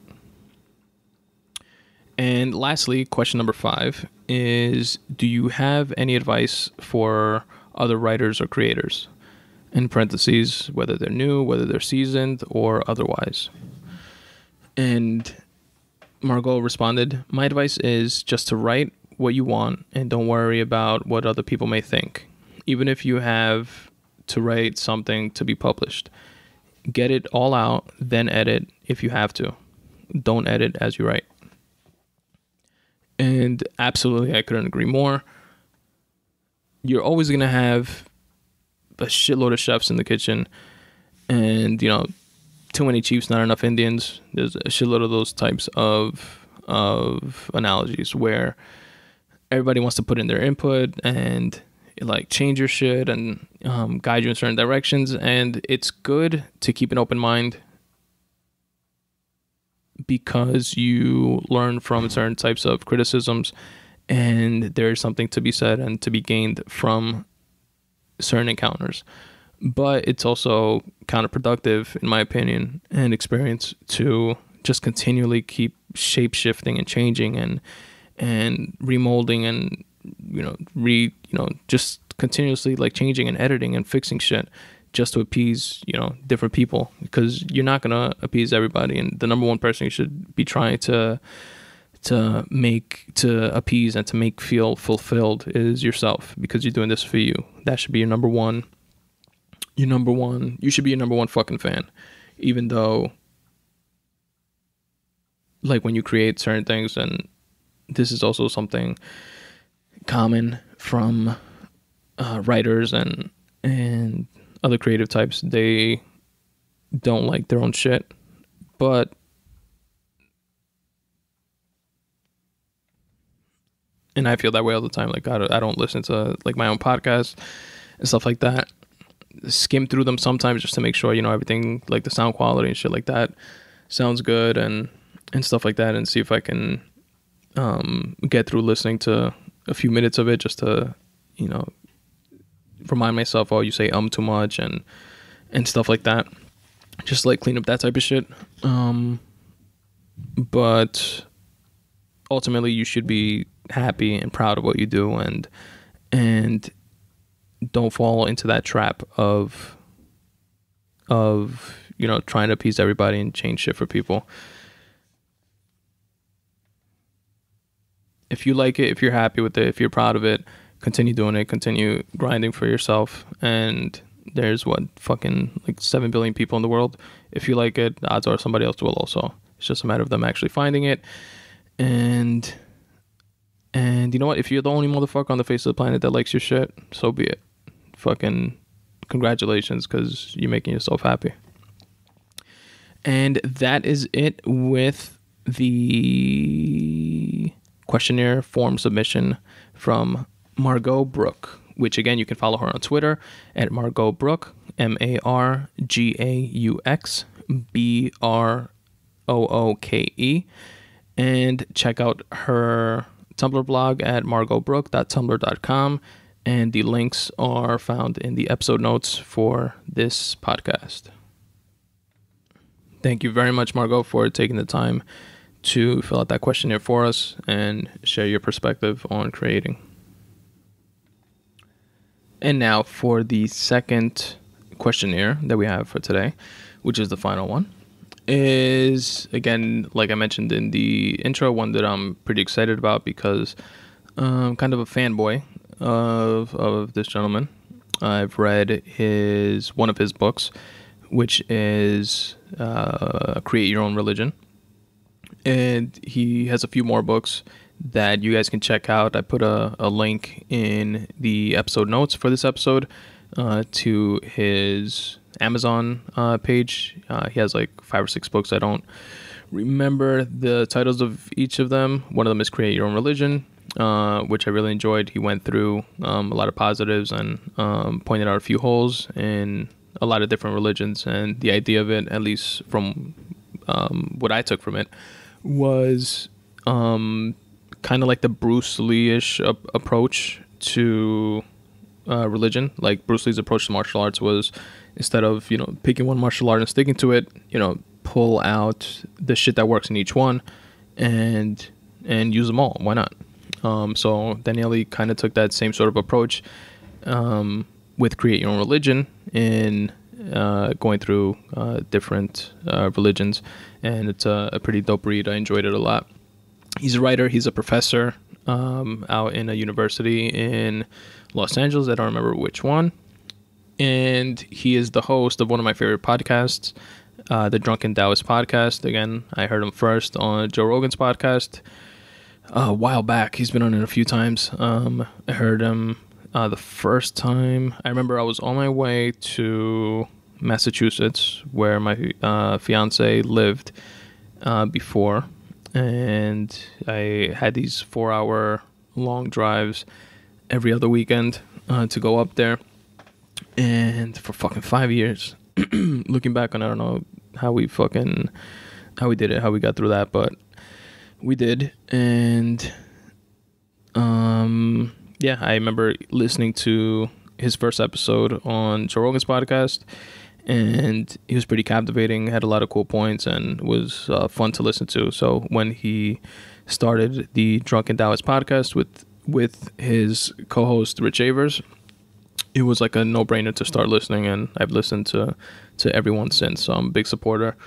And lastly, question number 5 is, do you have any advice for other writers or creators? In parentheses, whether they're new, whether they're seasoned, or otherwise. And Margot responded, my advice is just to write what you want and don't worry about what other people may think. Even if you have to write something to be published, get it all out, then edit if you have to. Don't edit as you write. And absolutely, I couldn't agree more. You're always going to have a shitload of chefs in the kitchen, and, you know, too many chiefs, not enough Indians. There's a shitload of those types of analogies where everybody wants to put in their input and like change your shit and guide you in certain directions. And it's good to keep an open mind, because you learn from certain types of criticisms, and there's something to be said and to be gained from certain encounters. But it's also counterproductive, in my opinion and experience, to just continually keep shape shifting and changing and remolding and just continuously like changing and editing and fixing shit just to appease different people, because you're not gonna appease everybody. And the number one person you should be trying to appease and to make feel fulfilled is yourself, because you're doing this for you. That should be your number one. You should be your number one fucking fan, even though, like, when you create certain things, and this is also something common from writers and other creative types, they don't like their own shit. But and I feel that way all the time. Like, I don't listen to like my own podcast and stuff like that. Skim through them sometimes just to make sure everything, like the sound quality and shit like that, sounds good and stuff like that, and see if I can get through listening to a few minutes of it, just to remind myself, oh, you say too much and stuff like that, just like clean up that type of shit. But ultimately you should be happy and proud of what you do, and don't fall into that trap of trying to appease everybody and change shit for people. If you like it, if you're happy with it, if you're proud of it, continue doing it, continue grinding for yourself. And there's fucking like 7 billion people in the world. If you like it, the odds are somebody else will also. It's just a matter of them actually finding it. And you know what? If you're the only motherfucker on the face of the planet that likes your shit, so be it. Fucking congratulations, because you're making yourself happy. And that is it with the questionnaire form submission from Margot Brooke, which again, you can follow her on Twitter at Margot Brooke, MargauxBrooke, and check out her Tumblr blog at margotbrooke.tumblr.com, and the links are found in the episode notes for this podcast. Thank you very much, Margot, for taking the time to fill out that questionnaire for us and share your perspective on creating. And now for the second questionnaire that we have for today, which is the final one, is, again, like I mentioned in the intro, one that I'm pretty excited about because I'm kind of a fanboy of this gentleman. I've read one of his books, which is Create Your Own Religion. And he has a few more books that you guys can check out. I put a link in the episode notes for this episode to his Amazon page. He has like 5 or 6 books. I don't remember the titles of each of them. One of them is Create Your Own Religion, which I really enjoyed. He went through a lot of positives and pointed out a few holes in a lot of different religions. And the idea of it, at least from what I took from it, was kind of like the Bruce Lee-ish approach to religion. Like Bruce Lee's approach to martial arts was, instead of picking one martial art and sticking to it, pull out the shit that works in each one and use them all. Why not? So Daniele kind of took that same sort of approach with Create Your Own Religion in going through different religions, and it's a pretty dope read. I enjoyed it a lot. He's a writer. He's a professor out in a university in Los Angeles. I don't remember which one. And he is the host of one of my favorite podcasts, the Drunken Taoist podcast. Again, I heard him first on Joe Rogan's podcast a while back. He's been on it a few times. I heard him the first time. I remember I was on my way to Massachusetts, where my fiance lived before, and I had these 4-hour long drives every other weekend to go up there. And for fucking 5 years, looking back on, I don't know how we did it, how we got through that, but we did. And Yeah, I remember listening to his first episode on Joe Rogan's podcast, and he was pretty captivating, had a lot of cool points, and was fun to listen to. So when he started the Drunken Taoist podcast with his co-host Rich Avers, it was like a no-brainer to start listening, and I've listened to everyone since. So I'm a big supporter.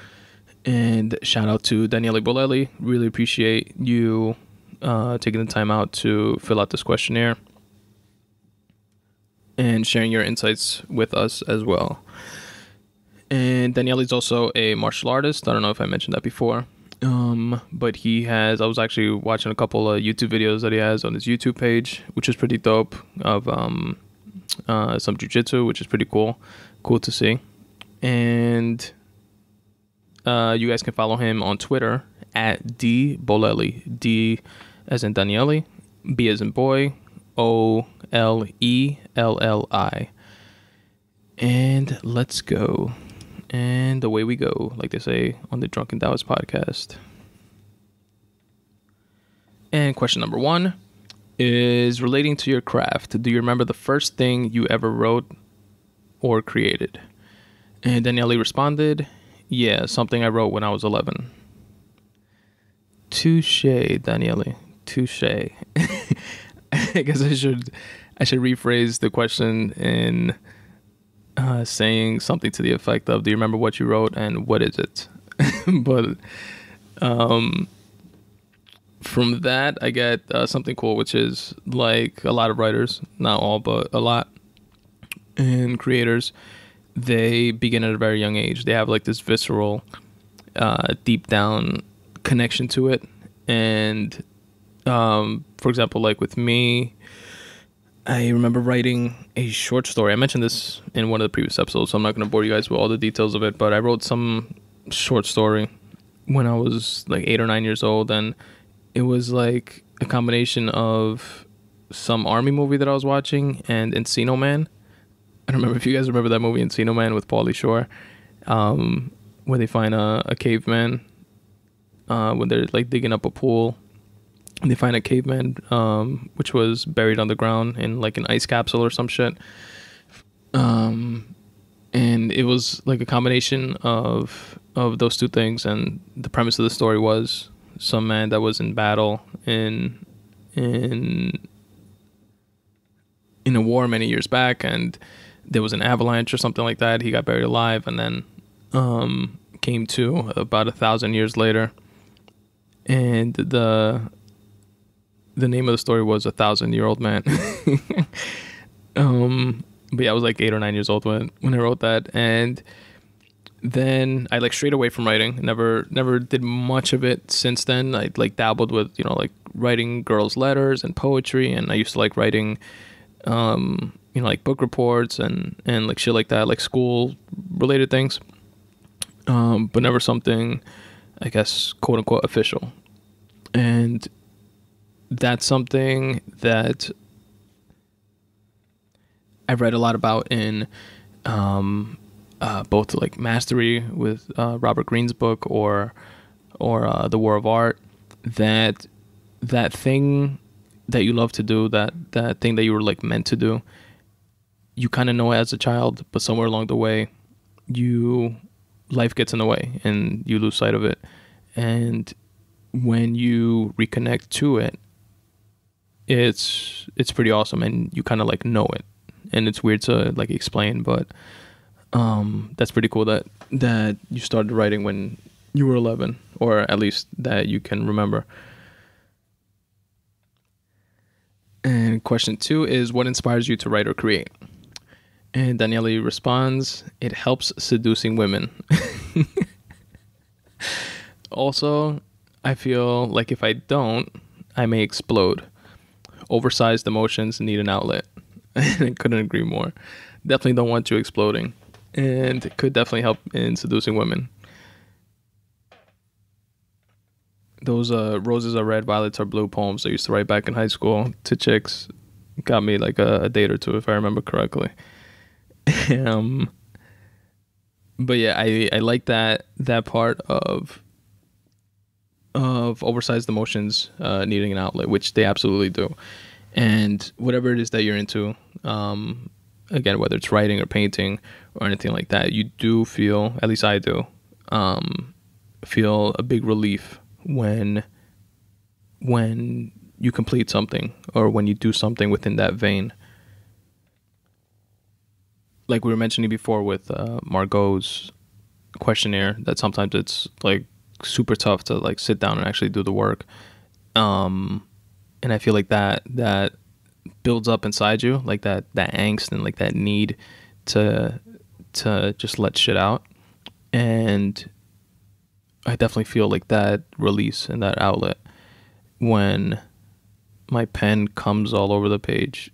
And shout out to Daniele Bolelli. Really appreciate you taking the time out to fill out this questionnaire and sharing your insights with us as well. And Daniele is also a martial artist. I don't know if I mentioned that before. But I was actually watching a couple of YouTube videos that he has on his YouTube page, which is pretty dope, of some jiu-jitsu, which is pretty cool to see. And you guys can follow him on Twitter at dbolelli, D as in Daniele, B as in boy, OLELLI. And let's go. And away we go, like they say on the Drunken Taoist podcast. And question number 1 is relating to your craft. Do you remember the first thing you ever wrote or created? And Daniele responded, yeah, something I wrote when I was 11. Touche, Daniele. Touche. I guess I should rephrase the question in saying something to the effect of, do you remember what you wrote and what is it? But from that, I get something cool, which is like a lot of writers, not all, but a lot, and creators, they begin at a very young age. They have like this visceral, deep down connection to it. And for example, like with me, I remember writing a short story. I mentioned this in one of the previous episodes, so I'm not going to bore you guys with all the details of it, but I wrote some short story when I was like 8 or 9 years old, and it was like a combination of some army movie that I was watching and Encino Man. I don't remember if you guys remember that movie, Encino Man, with Pauly Shore, where they find a caveman when they're like digging up a pool. And they find a caveman, which was buried underground in like an ice capsule or some shit. And it was like a combination of those two things. And the premise of the story was some man that was in battle in a war many years back, and there was an avalanche or something like that. He got buried alive, and then came to about 1,000 years later. And the name of the story was 1,000-Year-Old Man. But yeah, I was like 8 or 9 years old when I wrote that. And then I like strayed away from writing. Never did much of it since then. I like dabbled with, like writing girls' letters and poetry. And I used to like writing, like book reports and like shit like that, like school related things. But never something, I guess, quote unquote, official. And that's something that I've read a lot about in both like Mastery with Robert Greene's book or The War of Art, that thing that you love to do, that thing that you were like meant to do, you kind of know it as a child, but somewhere along the way life gets in the way and you lose sight of it. And when you reconnect to it, it's pretty awesome, and you kind of like know it, and it's weird to like explain, but that's pretty cool that you started writing when you were 11, or at least that you can remember. And question 2 is, what inspires you to write or create? And Daniele responds, it helps seducing women. Also, I feel like if I don't, I may explode. Oversized emotions need an outlet. I couldn't agree more. Definitely don't want you exploding. And it could definitely help in seducing women. Those roses are red, violets are blue poems I used to write back in high school to chicks got me like a date or two, if I remember correctly. But yeah, I like that part of of oversized emotions needing an outlet, which they absolutely do. And whatever it is that you're into, again, whether it's writing or painting or anything like that, you do feel, at least I do, feel a big relief when you complete something or when you do something within that vein. Like we were mentioning before with Margot's questionnaire, that sometimes it's like super tough to like sit down and actually do the work. And I feel like that builds up inside you, like that angst and like that need to just let shit out. And I definitely feel like that release and that outlet when my pen comes all over the page.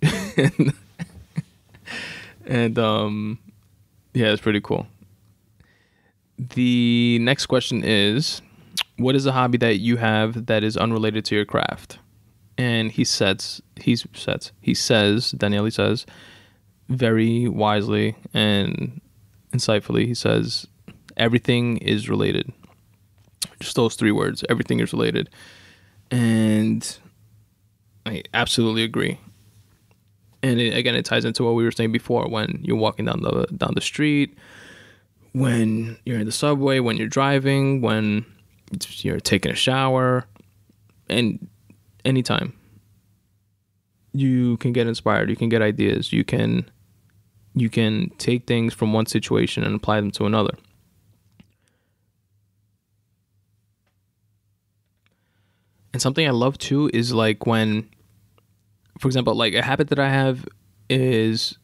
and yeah, it's pretty cool. The next question is, what is a hobby that you have that is unrelated to your craft? And he says, Daniele says, very wisely and insightfully, he says, everything is related. Just those 3 words, everything is related. And I absolutely agree. And it ties into what we were saying before, when you're walking down the street, when you're in the subway, when you're driving, when you're taking a shower, and anytime you can get inspired, you can get ideas, you can take things from one situation and apply them to another. And something I love too is like when, for example, like a habit that I have is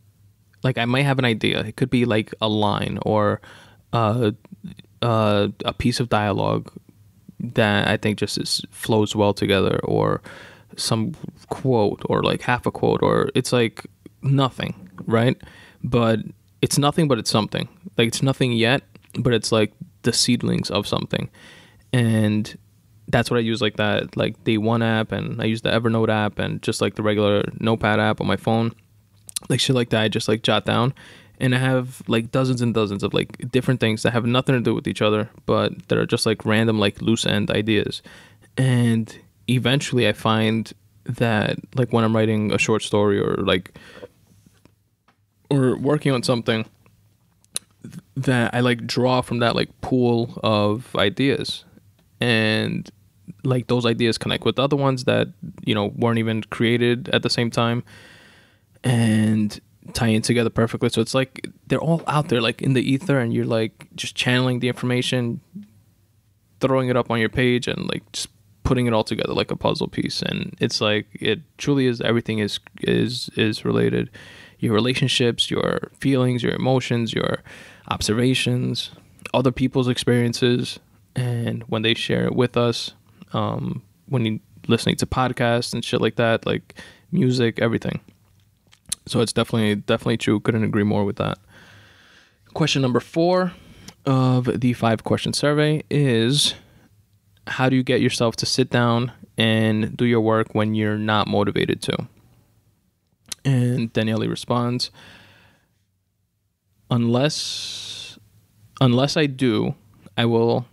like I might have an idea. It could be like a line or a piece of dialogue that I think just flows well together, or some quote, or like half a quote, or it's like nothing, right? But it's nothing, but it's something. Like it's nothing yet, but it's like the seedlings of something. And that's what I use, like that, like the One app, and I use the Evernote app, and just like the regular Notepad app on my phone, like shit like that. I just like jot down, and I have like dozens and dozens of like different things that have nothing to do with each other, but that are just like random, like loose end ideas. And eventually I find that like when I'm writing a short story or working on something, that I like draw from that like pool of ideas, and like those ideas connect with other ones that, you know, weren't even created at the same time, and tie in together perfectly. So it's like they're all out there like in the ether, and you're like just channeling the information, throwing it up on your page, and like just putting it all together like a puzzle piece. And it's like, it truly is, everything is related. Your relationships, your feelings, your emotions, your observations, other people's experiences, and when they share it with us, when you're listening to podcasts and shit like that, like music, everything. So it's definitely true. Couldn't agree more with that. Question number 4 of the 5-question survey is, how do you get yourself to sit down and do your work when you're not motivated to? And Daniele responds, unless I do, meaning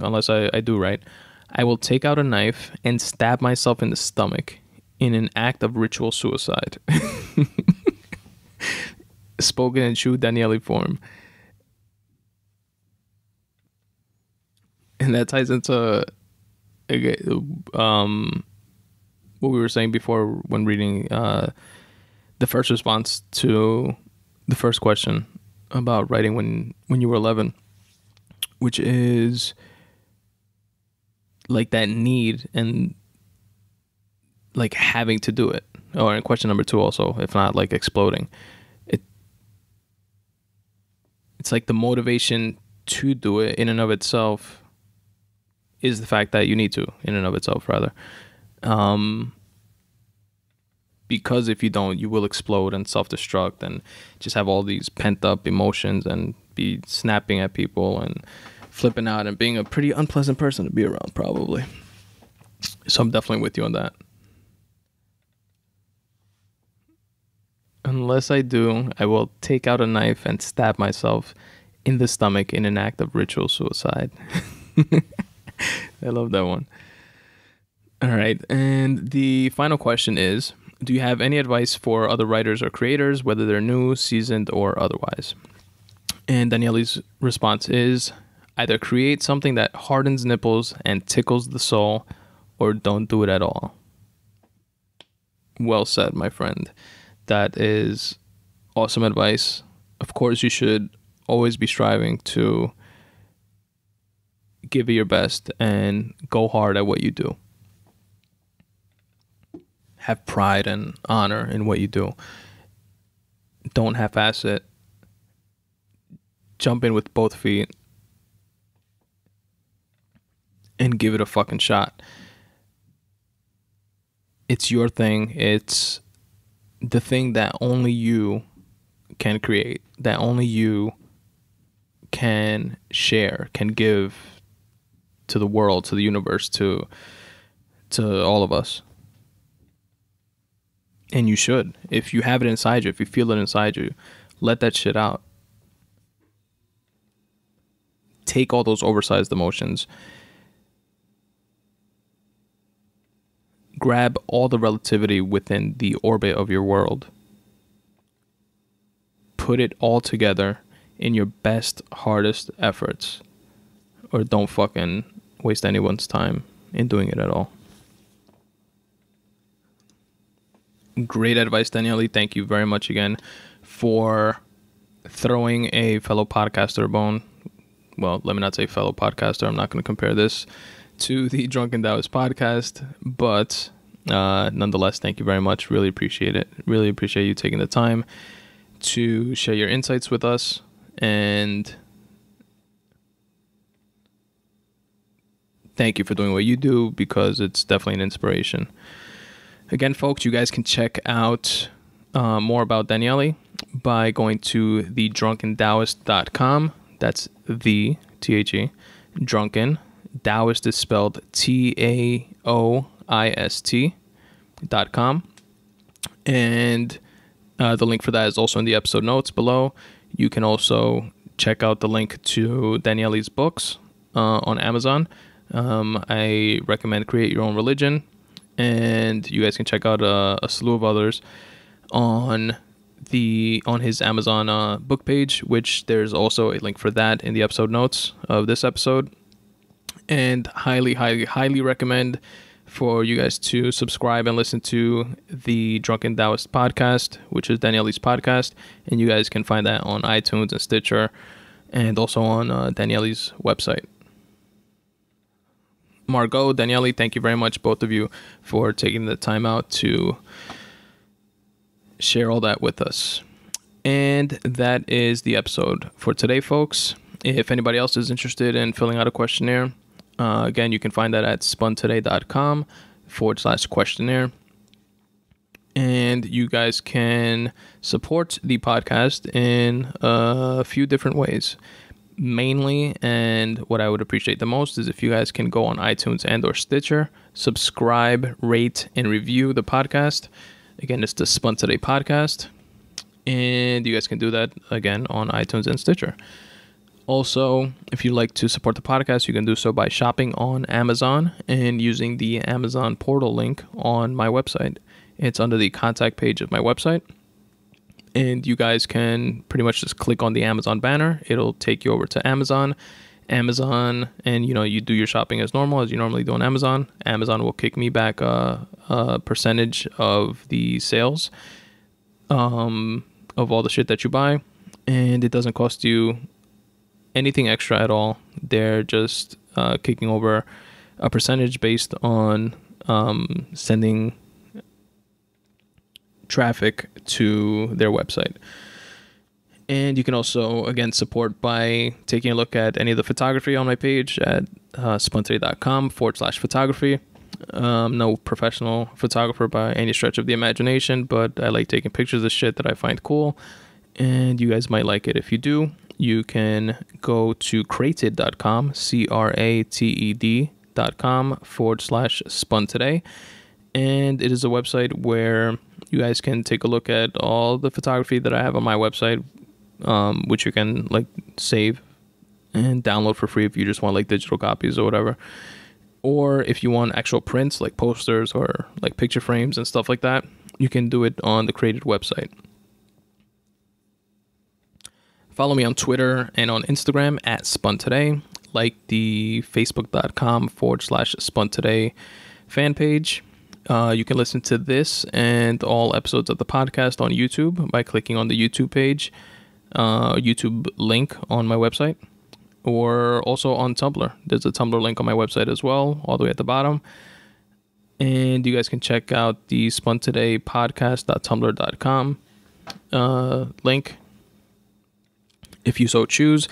unless I do right, I will take out a knife and stab myself in the stomach in an act of ritual suicide. Spoken in true Daniele form. And that ties into what we were saying before when reading the first response to the first question about writing when you were 11, which is like that need and like having to do it. Or in question number 2 also, if not like exploding. It's like the motivation to do it in and of itself is the fact that you need to, in and of itself, rather. Because if you don't, you will explode and self-destruct and just have all these pent-up emotions and be snapping at people and flipping out and being a pretty unpleasant person to be around, probably. So I'm definitely with you on that. Unless I do, I will take out a knife and stab myself in the stomach in an act of ritual suicide. I love that one. All right. And the final question is, do you have any advice for other writers or creators, whether they're new, seasoned, or otherwise? And Daniele's response is, either create something that hardens nipples and tickles the soul, or don't do it at all. Well said, my friend. That is awesome advice. Of course, you should always be striving to give it your best and go hard at what you do. Have pride and honor in what you do. Don't half-ass it. Jump in with both feet and give it a fucking shot. It's your thing. It's the thing that only you can create, that only you can share, can give to the world, to the universe, to all of us. And you should. If you have it inside you, if you feel it inside you, let that shit out. Take all those oversized emotions. Grab all the relativity within the orbit of your world. Put it all together in your best, hardest efforts. Or don't fucking waste anyone's time in doing it at all. Great advice, Daniele. Thank you very much again for throwing a fellow podcaster a bone. Well, let me not say fellow podcaster. I'm not going to compare this to the Drunken Taoist podcast, but nonetheless, thank you very much. Really appreciate it. Really appreciate you taking the time to share your insights with us, and thank you for doing what you do, because it's definitely an inspiration. Again, folks, you guys can check out more about Daniele by going to thedrunkendaoist.com. That's the THE Drunken. Taoist is spelled TAOIST.com. And the link for that is also in the episode notes below. You can also check out the link to Daniele's books on Amazon. I recommend Create Your Own Religion. And you guys can check out a slew of others on his Amazon book page, which there's also a link for that in the episode notes of this episode. And highly recommend for you guys to subscribe and listen to the Drunken Taoist podcast, which is Daniele's podcast. And you guys can find that on iTunes and Stitcher, and also on Daniele's website. Margot, Daniele, thank you very much, both of you, for taking the time out to share all that with us. And that is the episode for today, folks. If anybody else is interested in filling out a questionnaire, again, you can find that at spuntoday.com/questionnaire. And you guys can support the podcast in a few different ways. Mainly, and what I would appreciate the most, is if you guys can go on iTunes and or Stitcher, subscribe, rate, and review the podcast. Again, it's the Spun Today podcast, and you guys can do that again on iTunes and Stitcher. Also, if you'd like to support the podcast, you can do so by shopping on Amazon and using the Amazon portal link on my website. It's under the contact page of my website. And you guys can pretty much just click on the Amazon banner. It'll take you over to Amazon, and you do your shopping as normal, as you normally do on Amazon. Amazon will kick me back a percentage of the sales of all the shit that you buy, and it doesn't cost you anything extra at all. They're just kicking over a percentage based on sending traffic to their website. And you can also, again, support by taking a look at any of the photography on my page at spuntoday.com/photography. No professional photographer by any stretch of the imagination, but I like taking pictures of shit that I find cool, and you guys might like it. If you do, you can go to crated.com, crated.com/spuntoday. And it is a website where you guys can take a look at all the photography that I have on my website, which you can save and download for free if you just want digital copies or whatever. Or if you want actual prints like posters or like picture frames and stuff like that, you can do it on the created website. Follow me on Twitter and on Instagram at Spun Today. Like the facebook.com/Spun Today fan page. You can listen to this and all episodes of the podcast on YouTube by clicking on the YouTube page, YouTube link on my website, or also on Tumblr. There's a Tumblr link on my website as well, all the way at the bottom. And you guys can check out the Spun Today podcast.tumblr.com link if you so choose.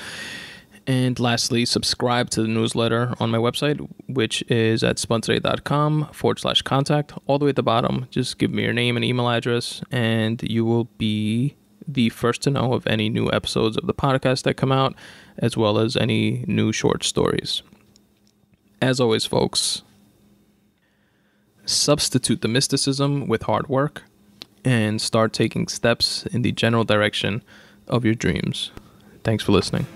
And lastly, subscribe to the newsletter on my website, which is at spuntoday.com/contact. All the way at the bottom, just give me your name and email address, and you will be the first to know of any new episodes of the podcast that come out, as well as any new short stories. As always, folks, substitute the mysticism with hard work and start taking steps in the general direction of your dreams. Thanks for listening.